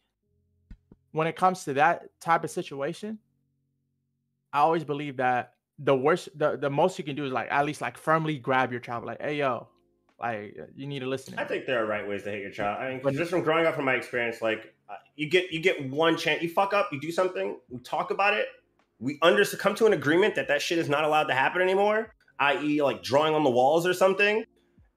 when it comes to that type of situation, I always believe that the most you can do is like at least like firmly grab your child, like, hey yo, like you need to listen to me. I think there are right ways to hit your child. I mean, just from growing up, from my experience, like you get one chance. You fuck up, you do something, we talk about it, we come to an agreement that shit is not allowed to happen anymore. I.e., like drawing on the walls or something.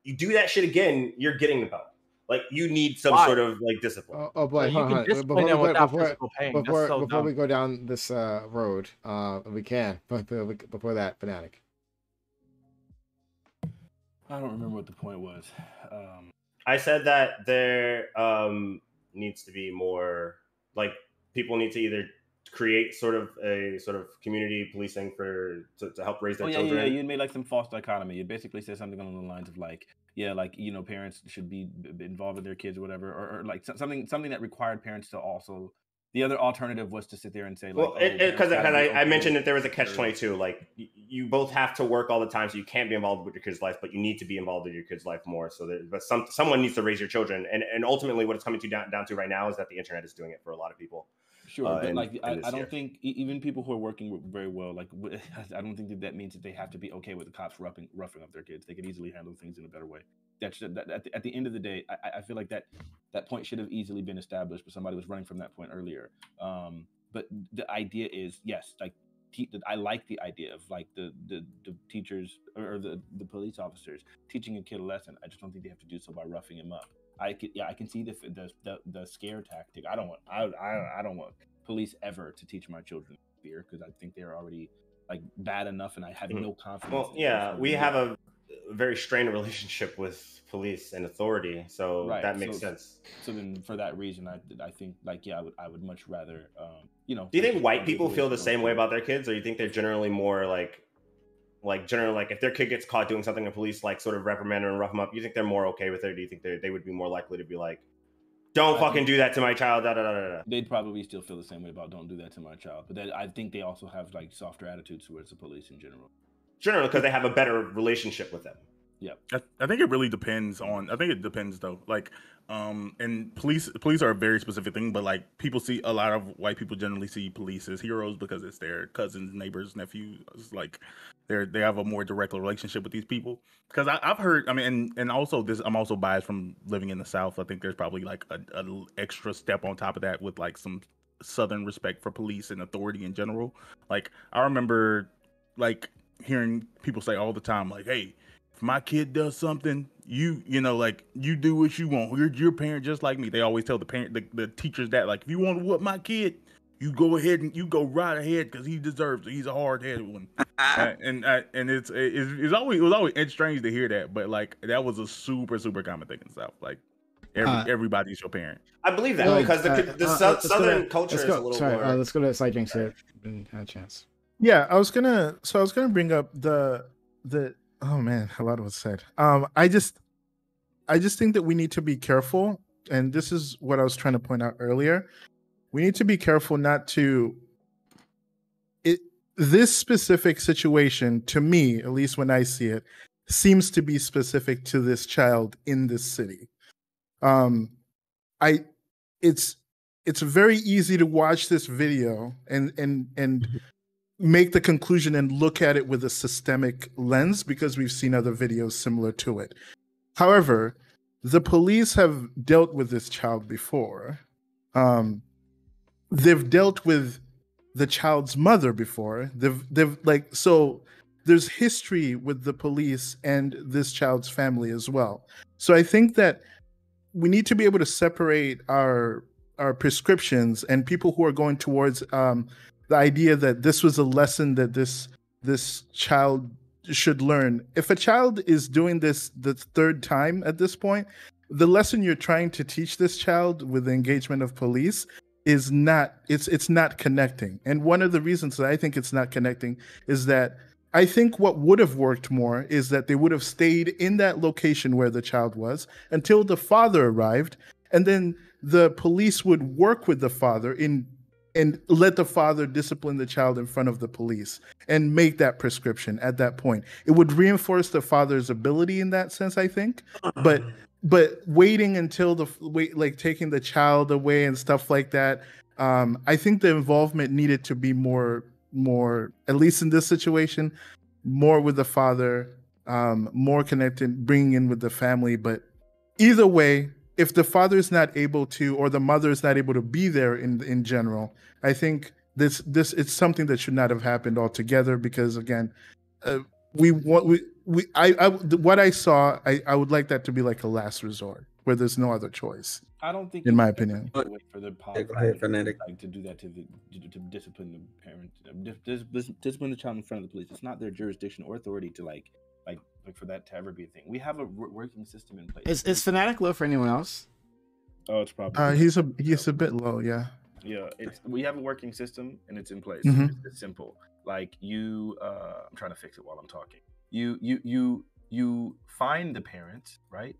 You do that shit again, you're getting the belt. Like you need some sort of like discipline. Oh boy, you can discipline them without physical pain. Before we go down this road, we can. Before that, Fanatic. I don't remember what the point was. I said that there needs to be more, like, people need to either create sort of a sort of community policing to help raise their children. You made like some false dichotomy. You basically said something along the lines of like, like parents should be involved with their kids or whatever, or like something that required parents to also. The other alternative was to sit there and say, like, because I mentioned that there was a catch-22. Like, you both have to work all the time, so you can't be involved with your kid's life, but you need to be involved in your kid's life more. So but someone needs to raise your children, and ultimately, what it's coming down to right now is that the internet is doing it for a lot of people. Sure, but like I don't think even people who are working very well, like I don't think that means that they have to be okay with the cops roughing up their kids. They could easily handle things in a better way. At the end of the day, I feel like that point should have easily been established, but somebody was running from that point earlier. But the idea is, yes, like I like the idea of like the teachers or the police officers teaching a kid a lesson. I just don't think they have to do so by roughing him up. I can see the scare tactic. I don't want police ever to teach my children fear, because I think they're already like bad enough, and I have no confidence. Well, yeah, we have a very strained relationship with police and authority, so that makes sense. So then, for that reason, I think like I would much rather Do you think white people feel the same way about their kids, or you think they're generally more like if their kid gets caught doing something and police like sort of reprimand and rough them up, you think they're more okay with it? Or do you think they would be more likely to be like, don't fucking do that to my child, da da da da? They'd probably still feel the same way about don't do that to my child, but I think they also have like softer attitudes towards the police in general. Generally, because they have a better relationship with them. Yeah, I think it really depends on. I think it depends though. Like, and police are a very specific thing. But like, people see a lot of white people generally see police as heroes because it's their cousins, neighbors, nephews. Like, they have a more direct relationship with these people. Because I've heard. I mean, and also this. I'm also biased from living in the South. I think there's probably like a extra step on top of that with like some Southern respect for police and authority in general. Like, I remember like hearing people say all the time, like, "Hey, if my kid does something, you like you do what you want. You're a parent just like me." They always tell the teachers that, like, if you want to whoop my kid, you go ahead and you go right ahead because he deserves it. He's a hard-headed one. And it was always strange to hear that, but like that was a super common thing in the South. Like everybody's your parent. I believe that because the Southern culture is a little more. Let's go to Side Drinks here. Didn't have a chance. Yeah, I was gonna bring up the oh man, a lot was said. I just think that we need to be careful, and this is what I was trying to point out earlier. We need to be careful not to this specific situation, to me, at least when I see it, seems to be specific to this child in this city. It's very easy to watch this video and make the conclusion and look at it with a systemic lens because we've seen other videos similar to it. However, the police have dealt with this child before. They've dealt with the child's mother before. They've like, so there's history with the police and this child's family as well. So I think that we need to be able to separate our prescriptions and people who are going towards the idea that this was a lesson that this child should learn. If a child is doing this the third time at this point, the lesson you're trying to teach this child with the engagement of police is not, it's not connecting. And one of the reasons that I think it's not connecting is that I think what would have worked more is that they would have stayed in that location where the child was until the father arrived, and then the police would work with the father and let the father discipline the child in front of the police and make that prescription at that point. It would reinforce the father's ability in that sense, I think. But waiting until taking the child away and stuff like that, I think the involvement needed to be more, at least in this situation, more with the father, more connected, bringing in with the family. But either way, if the father is not able to, or the mother is not able to be there in general, I think this it's something that should not have happened altogether. Because again, what I saw, I would like that to be like a last resort where there's no other choice. I don't think, in my opinion, wait for the like to do that to discipline the parent, discipline the child in front of the police. It's not their jurisdiction or authority to like like for that to ever be a thing. We have a working system in place. Is Fanatic low for anyone else? Oh, it's probably He's a bit low, yeah. yeah. We have a working system and it's in place. Mhm. It's simple. Like you, I'm trying to fix it while I'm talking. You find the parents, right?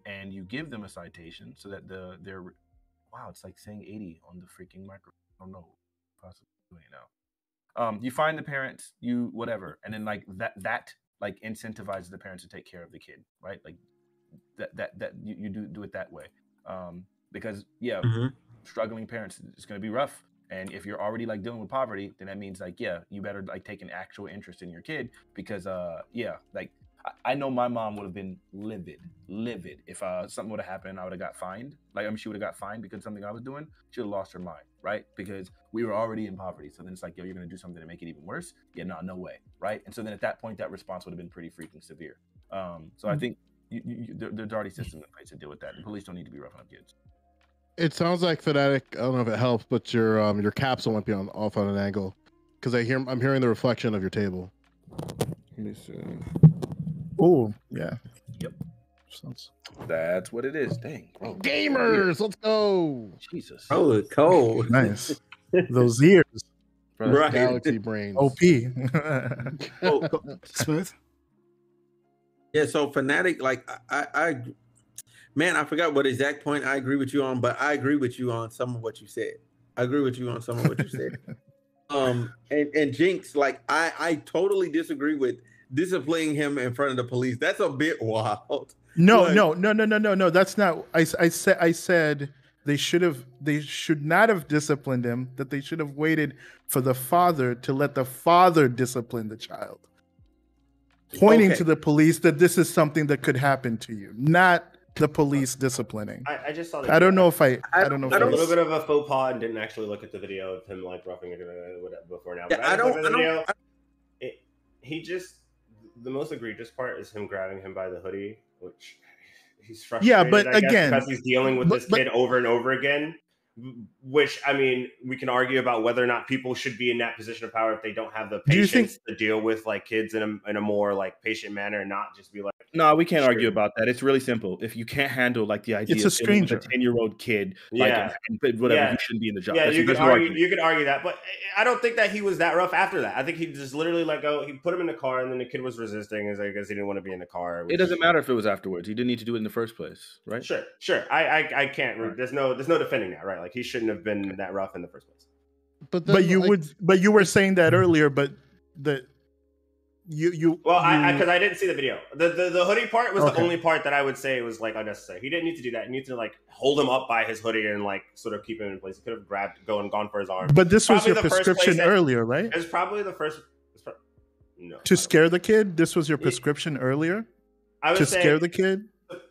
And you give them a citation so that they're wow, it's like saying 80 on the freaking microphone. I don't know, possibly doing it now. You find the parents, you whatever, and then like that like incentivizes the parents to take care of the kid, right? Like that you do it that way, because yeah, struggling parents, it's going to be rough. And if you're already like dealing with poverty, then that means like, yeah, you better like take an actual interest in your kid because yeah, like I know my mom would have been livid if something would have happened. I would have got fined. Like, I mean, she would have got fined because of something I was doing. She would have lost her mind, right? Because we were already in poverty. So then it's like, yo, you're going to do something to make it even worse? Yeah, no way, right? And so then at that point, that response would have been pretty freaking severe. So I think there's already systems in place to deal with that. The police don't need to be roughing up kids. It sounds like Fanatic. I don't know if it helps, but your capsule might be off on an angle because I'm hearing the reflection of your table. Let me see. Oh, yeah. Yep. Sounds... That's what it is. Dang, bro. Gamers, let's go. Jesus. Oh, it's cold. Nice. Those ears. Bro, Right. Galaxy brains. OP. Oh, Smooth. yeah. So Fanatic, like I, man, I forgot what exact point I agree with you on, but I agree with you on some of what you said. And Jinx, like I totally disagree with disciplining him in front of the police. That's a bit wild. No. That's not. I said they should not have disciplined him. That they should have waited for the father to let the father discipline the child, pointing to the police that this is something that could happen to you, not the police disciplining. I just saw. I don't know if I don't know. A little bit of a faux pas and didn't actually look at the video of him like roughing it before now. But he just the most egregious part is him grabbing him by the hoodie, which he's frustrated. Yeah, but I guess, again, because he's dealing with this kid over and over again. Which, I mean, we can argue about whether or not people should be in that position of power if they don't have the patience to deal with like kids in a more like patient manner and not just be like. No, we can't argue about that. It's really simple. If you can't handle like the idea it's a stranger, of a 10-year-old kid, like, whatever, you shouldn't be in the job. Yeah, you could argue that, but I don't think that he was that rough after that. I think he just literally let go. He put him in the car, and then the kid was resisting, as I guess he didn't want to be in the car. It doesn't matter if it was afterwards. He didn't need to do it in the first place, right? Sure. I can't. Right. There's no defending that, right? Like he shouldn't have been that rough in the first place. But you were saying that earlier, but because I didn't see the video. The hoodie part was the only part that I would say was like unnecessary. He didn't need to do that. He needed to like hold him up by his hoodie and like sort of keep him in place. He could have gone for his arm. But this was your prescription earlier, right? It was probably the first. To scare the kid. This was your prescription earlier. I would say scare the kid.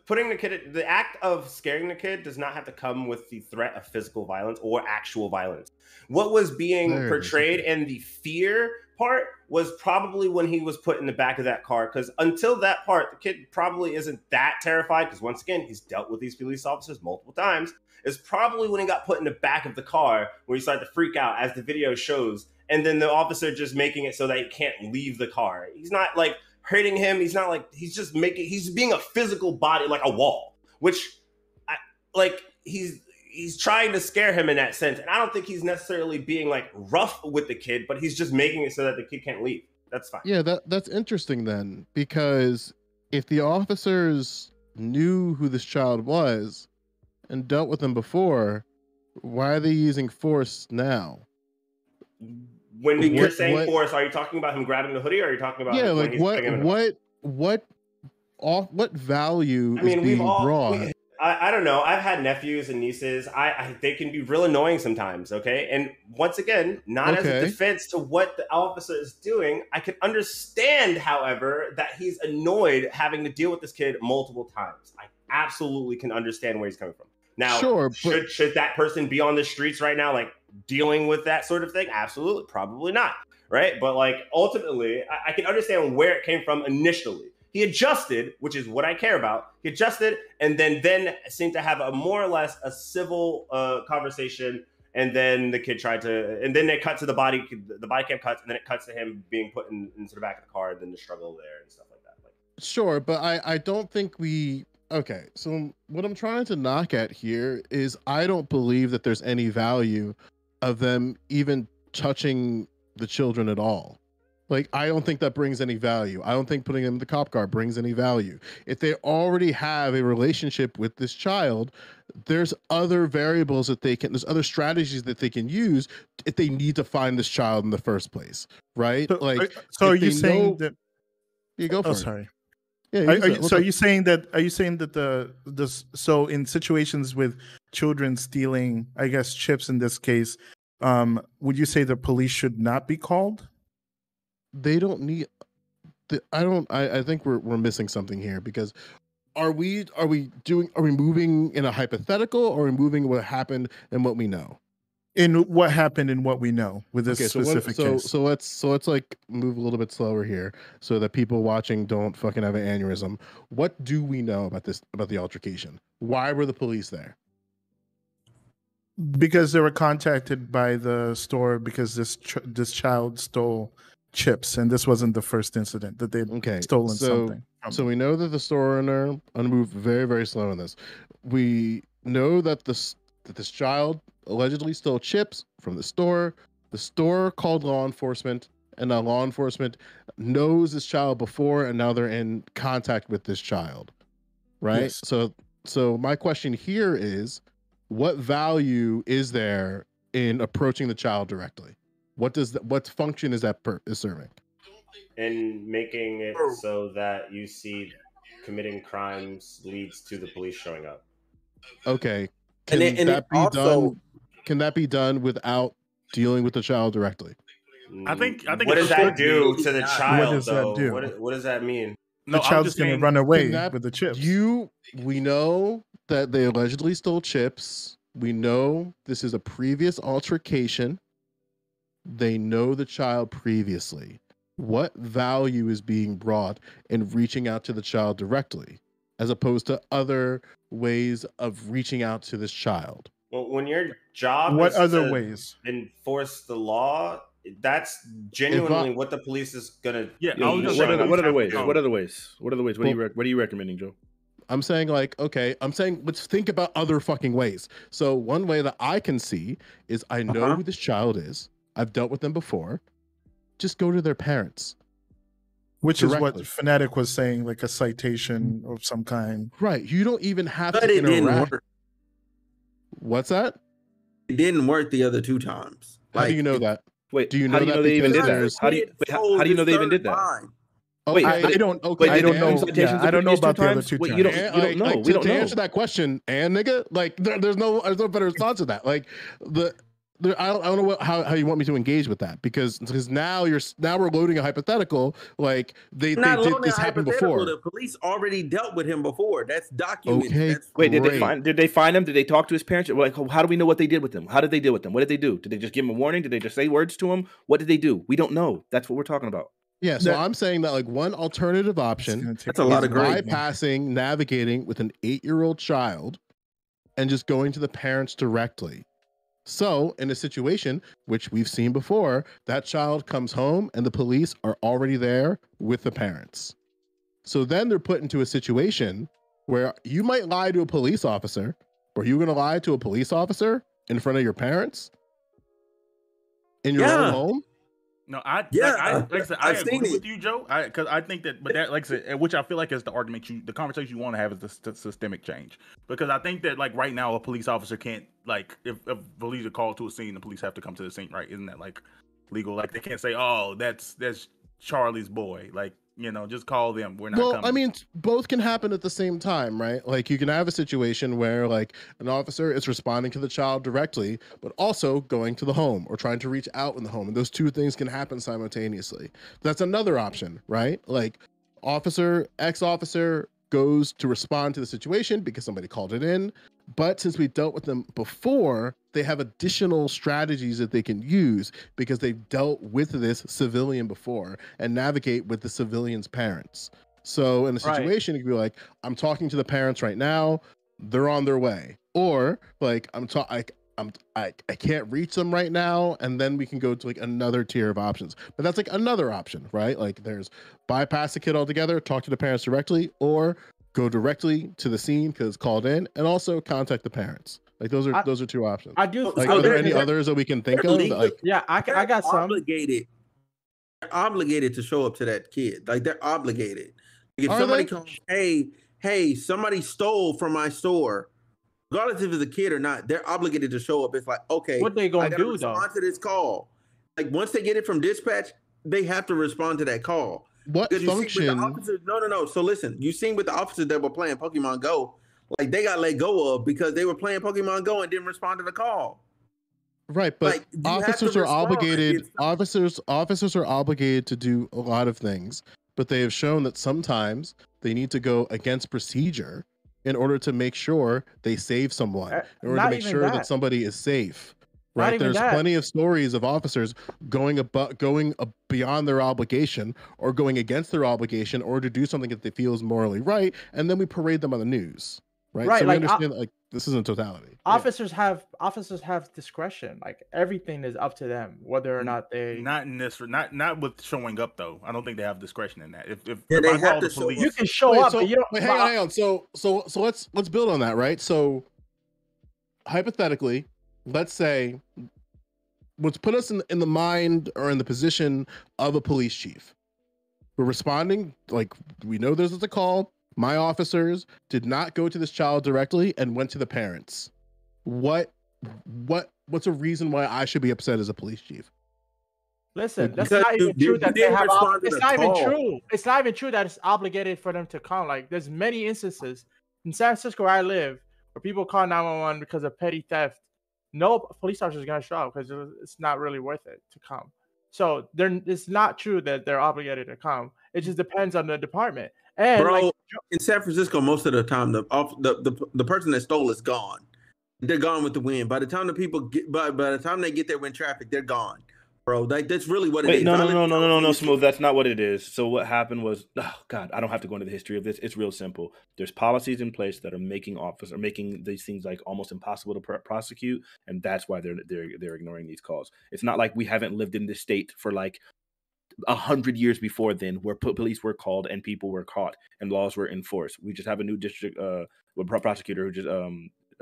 Putting the kid, the act of scaring the kid does not have to come with the threat of physical violence or actual violence. What was being portrayed in the fear part was probably when he was put in the back of that car. Because until that part, the kid probably isn't that terrified. Because once again, he's dealt with these police officers multiple times. It's probably when he got put in the back of the car where he started to freak out, as the video shows. And then the officer just making it so that he can't leave the car. He's not like hurting him. He's not like, he's being a physical body, like a wall, which he's trying to scare him in that sense. And I don't think he's necessarily being like rough with the kid, but he's just making it so that the kid can't leave. That's fine. Yeah, that's interesting then, because if the officers knew who this child was and dealt with him before, why are they using force now? When you're saying force, are you talking about him grabbing the hoodie, or are you talking about what value is being brought? I don't know. I've had nephews and nieces. They can be real annoying sometimes. Okay, and once again, not as a defense to what the officer is doing. I can understand, however, that he's annoyed having to deal with this kid multiple times. I absolutely can understand where he's coming from. Now, should that person be on the streets right now, like dealing with that sort of thing? Absolutely, probably not, right? But like ultimately, I can understand where it came from initially. He adjusted, which is what I care about. He adjusted, and then seemed to have a more or less a civil conversation. And then the kid tried to, and then they cut to the body. The body cam cuts, and then it cuts to him being put into the back of the car, and then the struggle there and stuff like that. Sure, but I don't think we. Okay, so what I'm trying to knock at here is I don't believe that there's any value of them even touching the children at all. Like, I don't think that brings any value. I don't think putting them in the cop car brings any value. If they already have a relationship with this child, there's other variables that there's other strategies that they can use if they need to find this child in the first place, right? So, Like, so are if you they saying know- that? you go for Oh, it. sorry. Yeah, So are you saying that so in situations with children stealing, I guess, chips in this case, would you say the police should not be called? they don't need I think we're missing something here, because are we moving in a hypothetical, or are we moving what happened and what we know? In what happened and what we know with this Okay, specific case. so let's like move a little bit slower here so that people watching don't fucking have an aneurysm. What do we know about the altercation? Why were the police there? Because they were contacted by the store because this child stole chips, and this wasn't the first incident that they'd stolen something. So we know that the store owner, I'm gonna move very, very slow on this. We know that this child allegedly stole chips from the store. The store called law enforcement, and now law enforcement knows this child before, and now they're in contact with this child, right? Yes. So my question here is, what value is there in approaching the child directly? What function is that is serving? And making it so that you see committing crimes leads to the police showing up. Okay. And Can that be done without dealing with the child directly? I think. What does that do to the child? What does that do? What does that mean? The child's going to run away with the chips. We know that they allegedly stole chips. We know this is a previous altercation. They know the child previously. What value is being brought in reaching out to the child directly, as opposed to other ways of reaching out to this child? Well, when your job What is other to ways? enforce the law, that's genuinely what the police is gonna. Yeah. What other ways? What other ways? What are you recommending, Joe? I'm saying, like, okay, let's think about other fucking ways. So one way that I can see is I know who this child is. I've dealt with them before. Just go to their parents. Which directly. is what Fanatic was saying, like a citation of some kind. Right. You don't even have But to it didn't interact. work. What's that? It didn't work the other two times. How do you know that? Wait, do you know how do you that know they even did because that? How do you know they even did that? Okay, I don't know. Wait, I don't know. citations Yeah, I don't know the previous about two the other times? two Wait, times. you don't know. We don't to know. answer that question, and nigga, like there's no better response to that. Like I don't know how you want me to engage with that, because now we're loading a hypothetical. Like they did this happen before. The police already dealt with him before. That's documented. Okay. Wait, did they find him? Did they talk to his parents? Like, how do we know what they did with him? How did they deal with him? What did they do? Did they just give him a warning? Did they just say words to him? What did they do? We don't know. That's what we're talking about. Yeah, so I'm saying that, like, one alternative option That's a lot of great. bypassing navigating with an 8-year-old child and just going to the parents directly. So in a situation which we've seen before, that child comes home and the police are already there with the parents. So then they're put into a situation where you might lie to a police officer. Are you going to lie to a police officer in front of your parents in your own home? No, I said, I I've seen agree it. with you, Joe. Because I think that, but that, like I said, which I feel like is the argument the conversation you want to have is the systemic change. Because I think that, like, right now, a police officer can't, like, if police are called to a scene, the police have to come to the scene, right? Isn't that, like, legal? Like, they can't say, oh, that's Charlie's boy. Like, just call them. We're not coming. I mean, both can happen at the same time, right? Like, you can have a situation where, like, an officer is responding to the child directly, but also going to the home or trying to reach out in the home. And those two things can happen simultaneously. That's another option, right? Like, ex-officer goes to respond to the situation because somebody called it in. But since we dealt with them before, they have additional strategies that they can use because they've dealt with this civilian before and navigate with the civilian's parents. So in a situation, you could be like, I'm talking to the parents right now. They're on their way. Or like, I'm I can't reach them right now, and then we can go to like another tier of options. But that's like another option, right? Like there's bypass the kid altogether, talk to the parents directly, or go directly to the scene because it's called in, and also contact the parents. Like those are two options. I do. Like, So are there they're- any others that we can think they're of? legal- Like, Yeah, I got some. Obligated. They're obligated to show up to that kid. Like they're obligated. Like, if Are somebody they? comes, hey, somebody stole from my store. Regardless if it's a kid or not, they're obligated to show up. It's like, okay, What they gonna I gotta do, though? respond to this call. Like once they get it from dispatch, they have to respond to that call. what Because you see function? with the officers, no. So listen, you seen with the officers that were playing Pokemon Go, like they got let go of because they were playing Pokemon Go and didn't respond to the call. Right, but Like, you have officers to are respond. obligated. It's- Officers are obligated to do a lot of things, but they have shown that sometimes they need to go against procedure in order to make sure they save someone, in order to Not make even sure that that. somebody is safe. Not Right? even There's that. plenty of stories of officers going beyond their obligation or going against their obligation or to do something that they feel is morally right, and then we parade them on the news. Right. Right, So we like, understand that, like this isn't totality. Officers have discretion. Like everything is up to them, whether or not they. Not in this, not with showing up though. I don't think they have discretion in that. If Yeah, they I have call to the show police, up. You can show Wait, up, so, but you don't. wait, hang on. So let's build on that, right? So hypothetically, let's say, let's put us in the mind or in the position of a police chief. We're responding, like we know there's a call. My officers did not go to this child directly and went to the parents. What's a reason why I should be upset as a police chief? Listen, that's Because not even you true that they didn't have. respond to It's the not even call. true. It's not even true that it's obligated for them to come. Like, there's many instances in San Francisco where I live where people call 911 because of petty theft. No police officer is gonna show up because it's not really worth it to come. So it's not true that they're obligated to come. It just depends on the department. And Bro, like, in San Francisco, most of the time, the person that stole is gone. They're gone with the wind. By the time the people get, by the time they get there in traffic, they're gone, bro. Like that's really what it Wait, is. no, Smooth. That's not what it is. So what happened was, oh God, I don't have to go into the history of this. It's real simple. There's policies in place that are making these things like almost impossible to prosecute, and that's why they're ignoring these calls. It's not like we haven't lived in this state for like 100 years before then, where police were called and people were caught and laws were enforced. We just have a new district prosecutor who just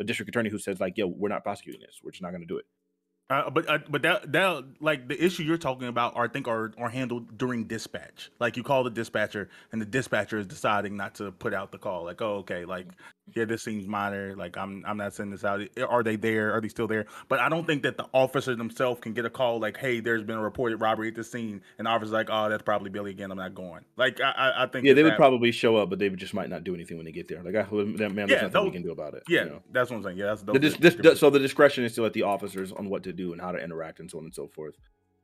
a district attorney who says like, yo, we're not prosecuting this. We're just not going to do it. But that like the issue you're talking about, I think are handled during dispatch. Like you call the dispatcher, and the dispatcher is deciding not to put out the call. Like, oh, okay, like yeah, this seems minor. Like I'm not sending this out. Are they there? Are they still there? But I don't think that the officer themselves can get a call like, hey, there's been a reported robbery at the scene, and the officer's like, oh, that's probably Billy again. I'm not going. Like I think they would probably show up, but they just might not do anything when they get there. Like, there's nothing we can do about it. Yeah, you know? that's what I'm saying. Yeah, that's so the discretion is still at the officers on what to do and how to interact and so on and so forth.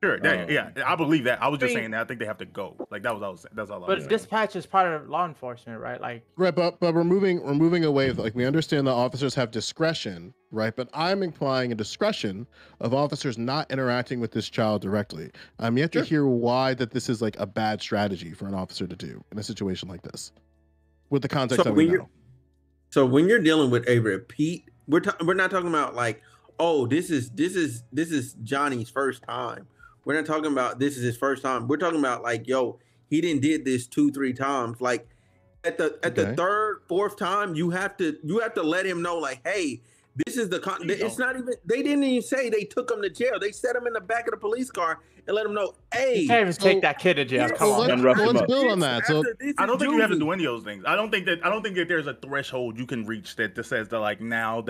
Sure, yeah, I believe that. I was just saying that I think they have to go. Like that was I was saying. That's all. But dispatch is part of law enforcement, right? Like, right, but we're moving away. Like we understand that officers have discretion, right? But I'm implying a discretion of officers not interacting with this child directly. I'm yet to hear why that this is like a bad strategy for an officer to do in a situation like this, with the context that we know. So when you're dealing with a repeat, we're not talking about like, oh, this is Johnny's first time. We're not talking about this is his first time. We're talking about like, yo, he didn't did this 2-3 times. Like at the third, fourth time, you have to let him know like, hey, this is it's not even. They didn't even say they took him to jail. They set him in the back of the police car and let him know, hey, you can't even take that kid to jail. Come on, let's build on that. So I don't think you have to do any of those things. I don't think that there's a threshold you can reach that says that like now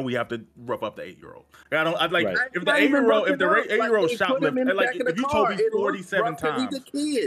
we have to rough up the 8-year-old. I like if the 8-year-old shoplifted, like if you told me 47 times,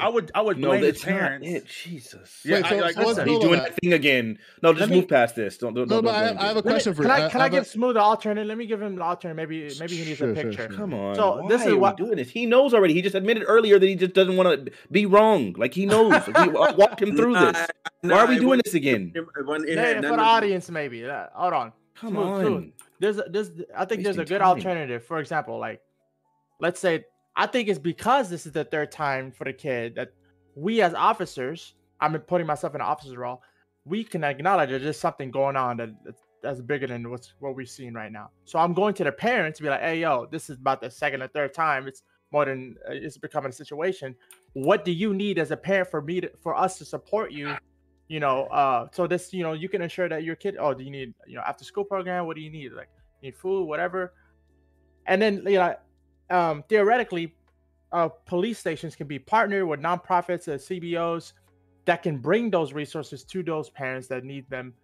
I would blame his parents. Jesus. Yeah, let's he's doing that thing again. No, just move past this. Don't. But I have a question for you. Can I give Smooth the alternate? Let me give him the alternate. Maybe he needs a picture. Sure. Come on. So why this is are what we doing this. He knows already. He just admitted earlier that he just doesn't want to be wrong. Like he knows. Like, we walked him through this. Why are we doing this again? for the audience, maybe. Hold on. Come on. I think there's a good alternative. For example, like let's say I think it's because this is the third time for the kid that we as officers, I'm putting myself in an officer's role, we can acknowledge that there's something going on that's bigger than what we're seeing right now. So I'm going to the parents to be like, hey, yo, this is about the second or third time. It's more than it's becoming a situation. What do you need as a parent for us to support you? So this, you can ensure that your kid, oh, do you need, after school program? What do you need? Like, you need food, whatever. And then, theoretically, police stations can be partnered with nonprofits and CBOs that can bring those resources to those parents that need them,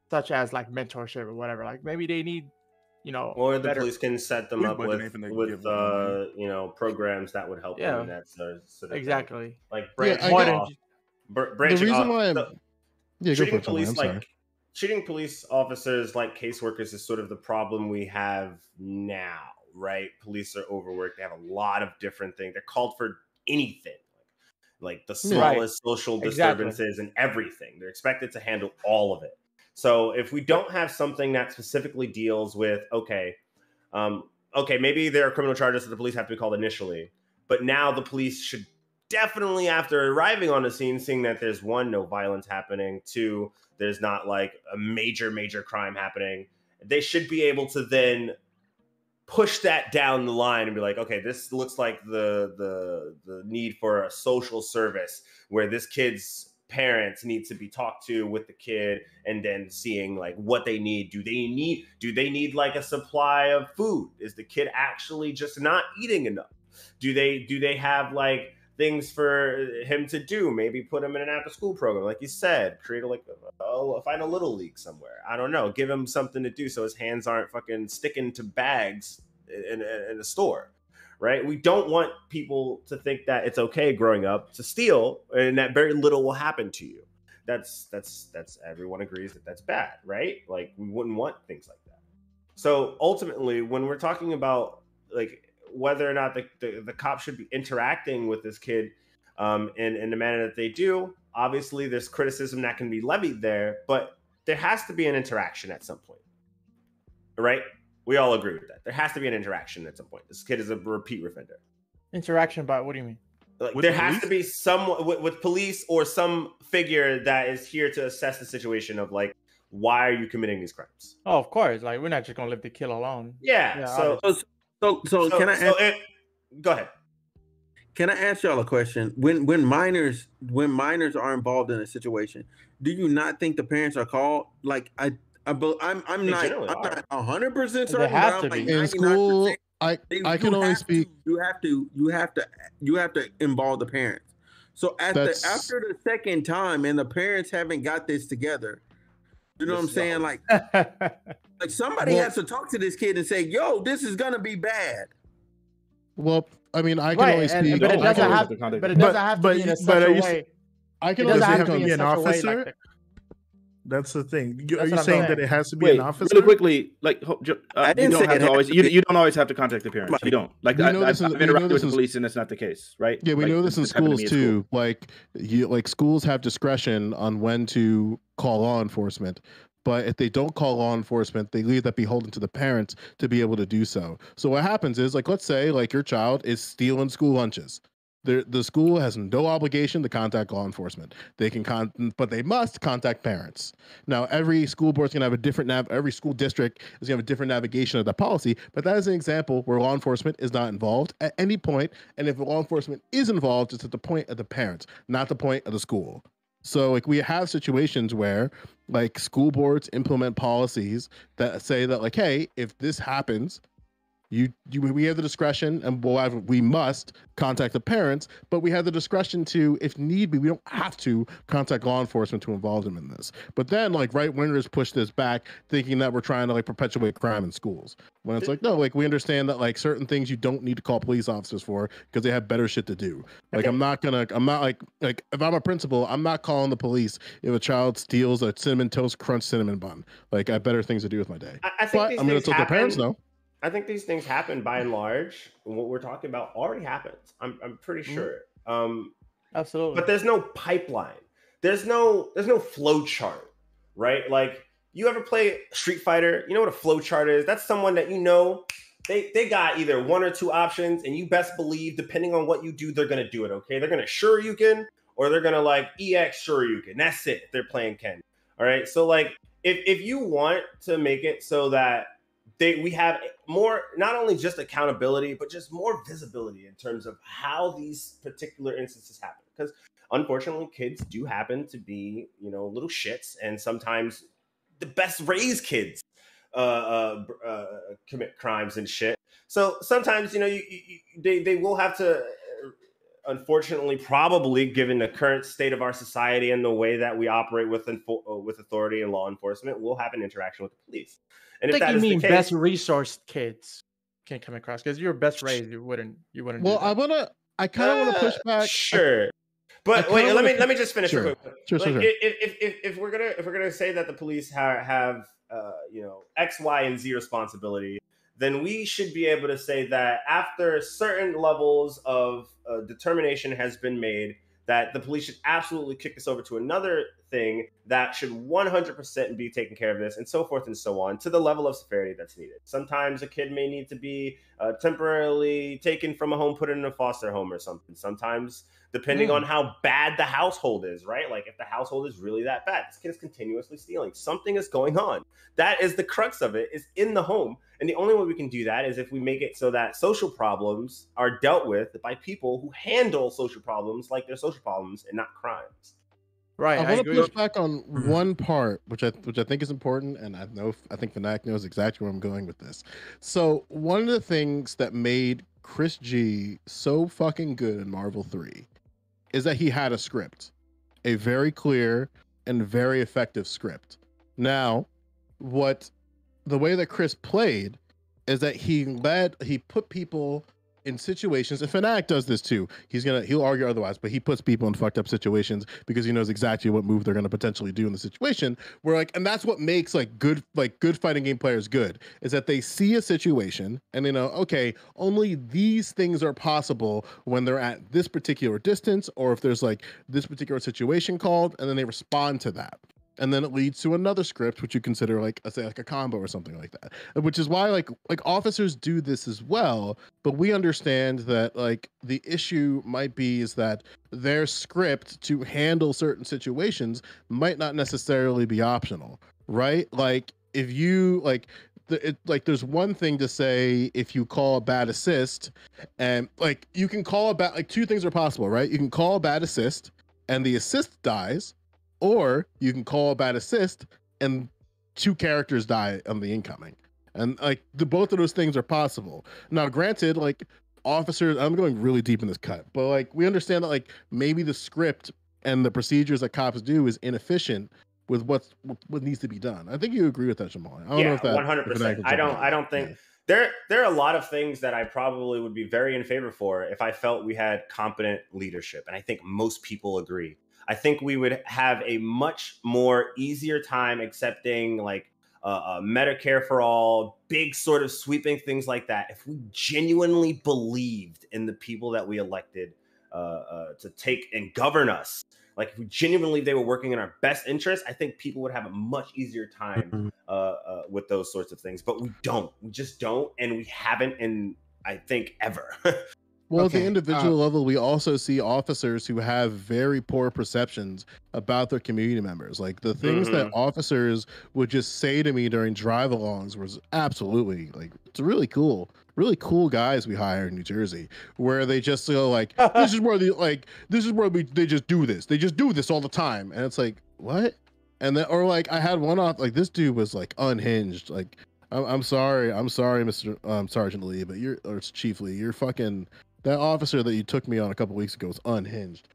such as like mentorship or whatever. Like maybe they need, or the police can set them Police up budget with anything they can give them money. programs that would help them in that sort of thing. Exactly. Like Yeah, branching I get- off. The Branching reason off. why I'm So, yeah, go for treating it, Tommy, police I'm sorry. treating police officers like caseworkers is sort of the problem we have now, right? Police are overworked. They have a lot of different things. They're called for anything, like the smallest social disturbances and everything. They're expected to handle all of it. So if we don't have something that specifically deals with, okay, maybe there are criminal charges that the police have to be called initially, but now the police should definitely, after arriving on the scene, seeing that there's one, no violence happening, two, there's not like a major crime happening, they should be able to then push that down the line and be like, okay, this looks like the need for a social service where this kid's parents need to be talked to with the kid, and then seeing like what they need. Do they need like a supply of food? Is the kid actually just not eating enough? Do they have like things for him to do? Maybe put him in an after school program, like you said, create find a little league somewhere. I don't know. Give him something to do so his hands aren't fucking sticking to bags in a store, right? We don't want people to think that it's okay growing up to steal and that very little will happen to you. That's everyone agrees that that's bad, right? Like we wouldn't want things like that. So ultimately, when we're talking about like whether or not the cop should be interacting with this kid in the manner that they do, obviously there's criticism that can be levied there, but there has to be an interaction at some point, right? We all agree with that. There has to be an interaction at some point. This kid is a repeat offender. Interaction, but what do you mean? Like, With there the has police? to be someone with police or some figure that is here to assess the situation of like, why are you committing these crimes? Oh, of course. Like we're not just gonna leave the kill alone. Yeah. Yeah, So Can I ask, go ahead. can I ask y'all a question? When minors are involved in a situation, do you not think the parents are called? Like I'm not 100% certain. They have but to I'm be. like In school, 99%. I You can only have speak. to- you have to involve the parents. So after the second time, and the parents haven't got this together, you know what I'm saying? Like somebody has to talk to this kid and say, "Yo, this is gonna be bad." Well, I mean, I can only speak. but it I doesn't can have. always- But it doesn't have to be in such a way. I can It only doesn't Does it have have to to be be in an such a way officer? like That's the thing. Are That's you what I'm saying saying. that it has to be Wait, an officer? really quickly, like I you didn't don't say have it to has always. to You, be- you don't always have to contact the parents. You don't. Like We know I've this is- we know interacted this with the is- police, and that's not the case, right? Yeah, we Like, know this in happened to me schools at school. too. Like schools have discretion on when to call law enforcement, but if they don't call law enforcement, they leave that beholden to the parents to be able to do so. So what happens is, like, let's say like your child is stealing school lunches. The school has no obligation to contact law enforcement. They can but they must contact parents. Now, every school board's gonna have a different every school district is gonna have a different navigation of that policy. But that is an example where law enforcement is not involved at any point. And if law enforcement is involved, it's at the point of the parents, not the point of the school. So like we have situations where like school boards implement policies that say that like, hey, if this happens, we have the discretion, and we must contact the parents, but we have the discretion to, if need be, we don't have to contact law enforcement to involve them in this. But then like right wingers push this back, thinking that we're trying to like perpetuate crime in schools. When it's like, no, like we understand that like certain things you don't need to call police officers for because they have better shit to do. Like I'm not like if I'm a principal, I'm not calling the police if a child steals a cinnamon toast crunch cinnamon bun. Like I have better things to do with my day. I think But I'm going to let the parents know. I think these things happen by and large. What we're talking about already happens. I'm pretty sure. Absolutely. But there's no pipeline. There's no flow chart, right? Like you ever play Street Fighter? You know what a flow chart is? That's someone that they got either one or two options, and you best believe, depending on what you do, they're gonna do it. Okay, they're gonna Shoryuken or they're gonna like EX Shoryuken. That's it. They're playing Ken. All right. So like if you want to make it so that we have more, not only just accountability, but just more visibility in terms of how these particular instances happen. Because unfortunately, kids do happen to be, little shits, and sometimes the best raised kids commit crimes and shit. So sometimes, they will have to, unfortunately, probably given the current state of our society and the way that we operate with authority and law enforcement, we'll have an interaction with the police. And I if think that you is mean the best case, resourced kids can come across, because you're best raised, you wouldn't Well, do that. I kind of want to push back. Sure. But wait, let me just finish Sure. real quick. Sure. If we're gonna say that the police have X, Y, and Z responsibility, then we should be able to say that after certain levels of determination has been made, that the police should absolutely kick this over to another thing that should 100% be taking care of this, and so forth and so on, to the level of severity that's needed. Sometimes a kid may need to be temporarily taken from a home, put in a foster home or something. Sometimes, depending on how bad the household is, right? Like if the household is really that bad, this kid is continuously stealing. Something is going on. That is the crux of it, is in the home. And the only way we can do that is if we make it so that social problems are dealt with by people who handle social problems like they're social problems and not crimes. Right. I want to push back on one part, which I think is important, and I think Fanatic knows exactly where I'm going with this. So one of the things that made Chris G so fucking good in Marvel 3 is that he had a script, a very clear and very effective script. Now, the way that Chris played is that he put people in situations, and Fanatic does this too. He'll argue otherwise, but he puts people in fucked up situations because he knows exactly what move they're going to potentially do in the situation. And that's what makes good fighting game players good, is that they see a situation and they know, okay, only these things are possible when they're at this particular distance, or if there's this particular situation called, and then they respond to that. And then it leads to another script, which you consider like a combo or something like that. Which is why like officers do this as well. But we understand that the issue might be is that their script to handle certain situations might not necessarily be optional, right? Like if you there's one thing to say if you call a bad assist, and you can call a bad, two things are possible, right? You can call a bad assist and the assist dies. Or you can call a bad assist and two characters die on the incoming. And both of those things are possible. Now, granted, officers, I'm going really deep in this cut, but we understand that maybe the script and the procedures that cops do is inefficient with what needs to be done. I think you agree with that, Jamal. I don't know if that 100%. I don't think there are a lot of things that I probably would be very in favor for if I felt we had competent leadership. And I think most people agree. I think we would have a much more easier time accepting Medicare for all, big sort of sweeping things like that, if we genuinely believed in the people that we elected to take and govern us. If we genuinely believed they were working in our best interest, I think people would have a much easier time with those sorts of things. But we don't. We just don't, and we haven't in, I think, ever. Well, at the individual level, we also see officers who have very poor perceptions about their community members. The things that officers would just say to me during drive-alongs was absolutely it's really cool guys we hire in New Jersey, where they just go this is where they just do this. They just do this all the time, and it's what? And then I had one off this dude was unhinged. I'm sorry, Mr. Sergeant Lee, but or it's Chief Lee, you're fucking. That officer that you took me on a couple weeks ago was unhinged.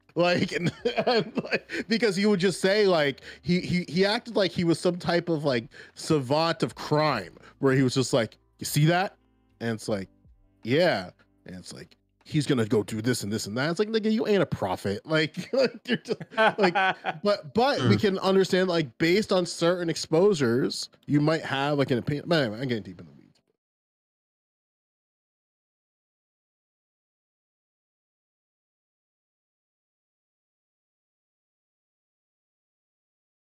Because he would just say he acted like he was some type of savant of crime, where he was just you see that? And it's yeah. And it's he's gonna go do this and this and that. It's nigga, you ain't a prophet. You're just but we can understand based on certain exposures, you might have an opinion. Man, I'm getting deep in the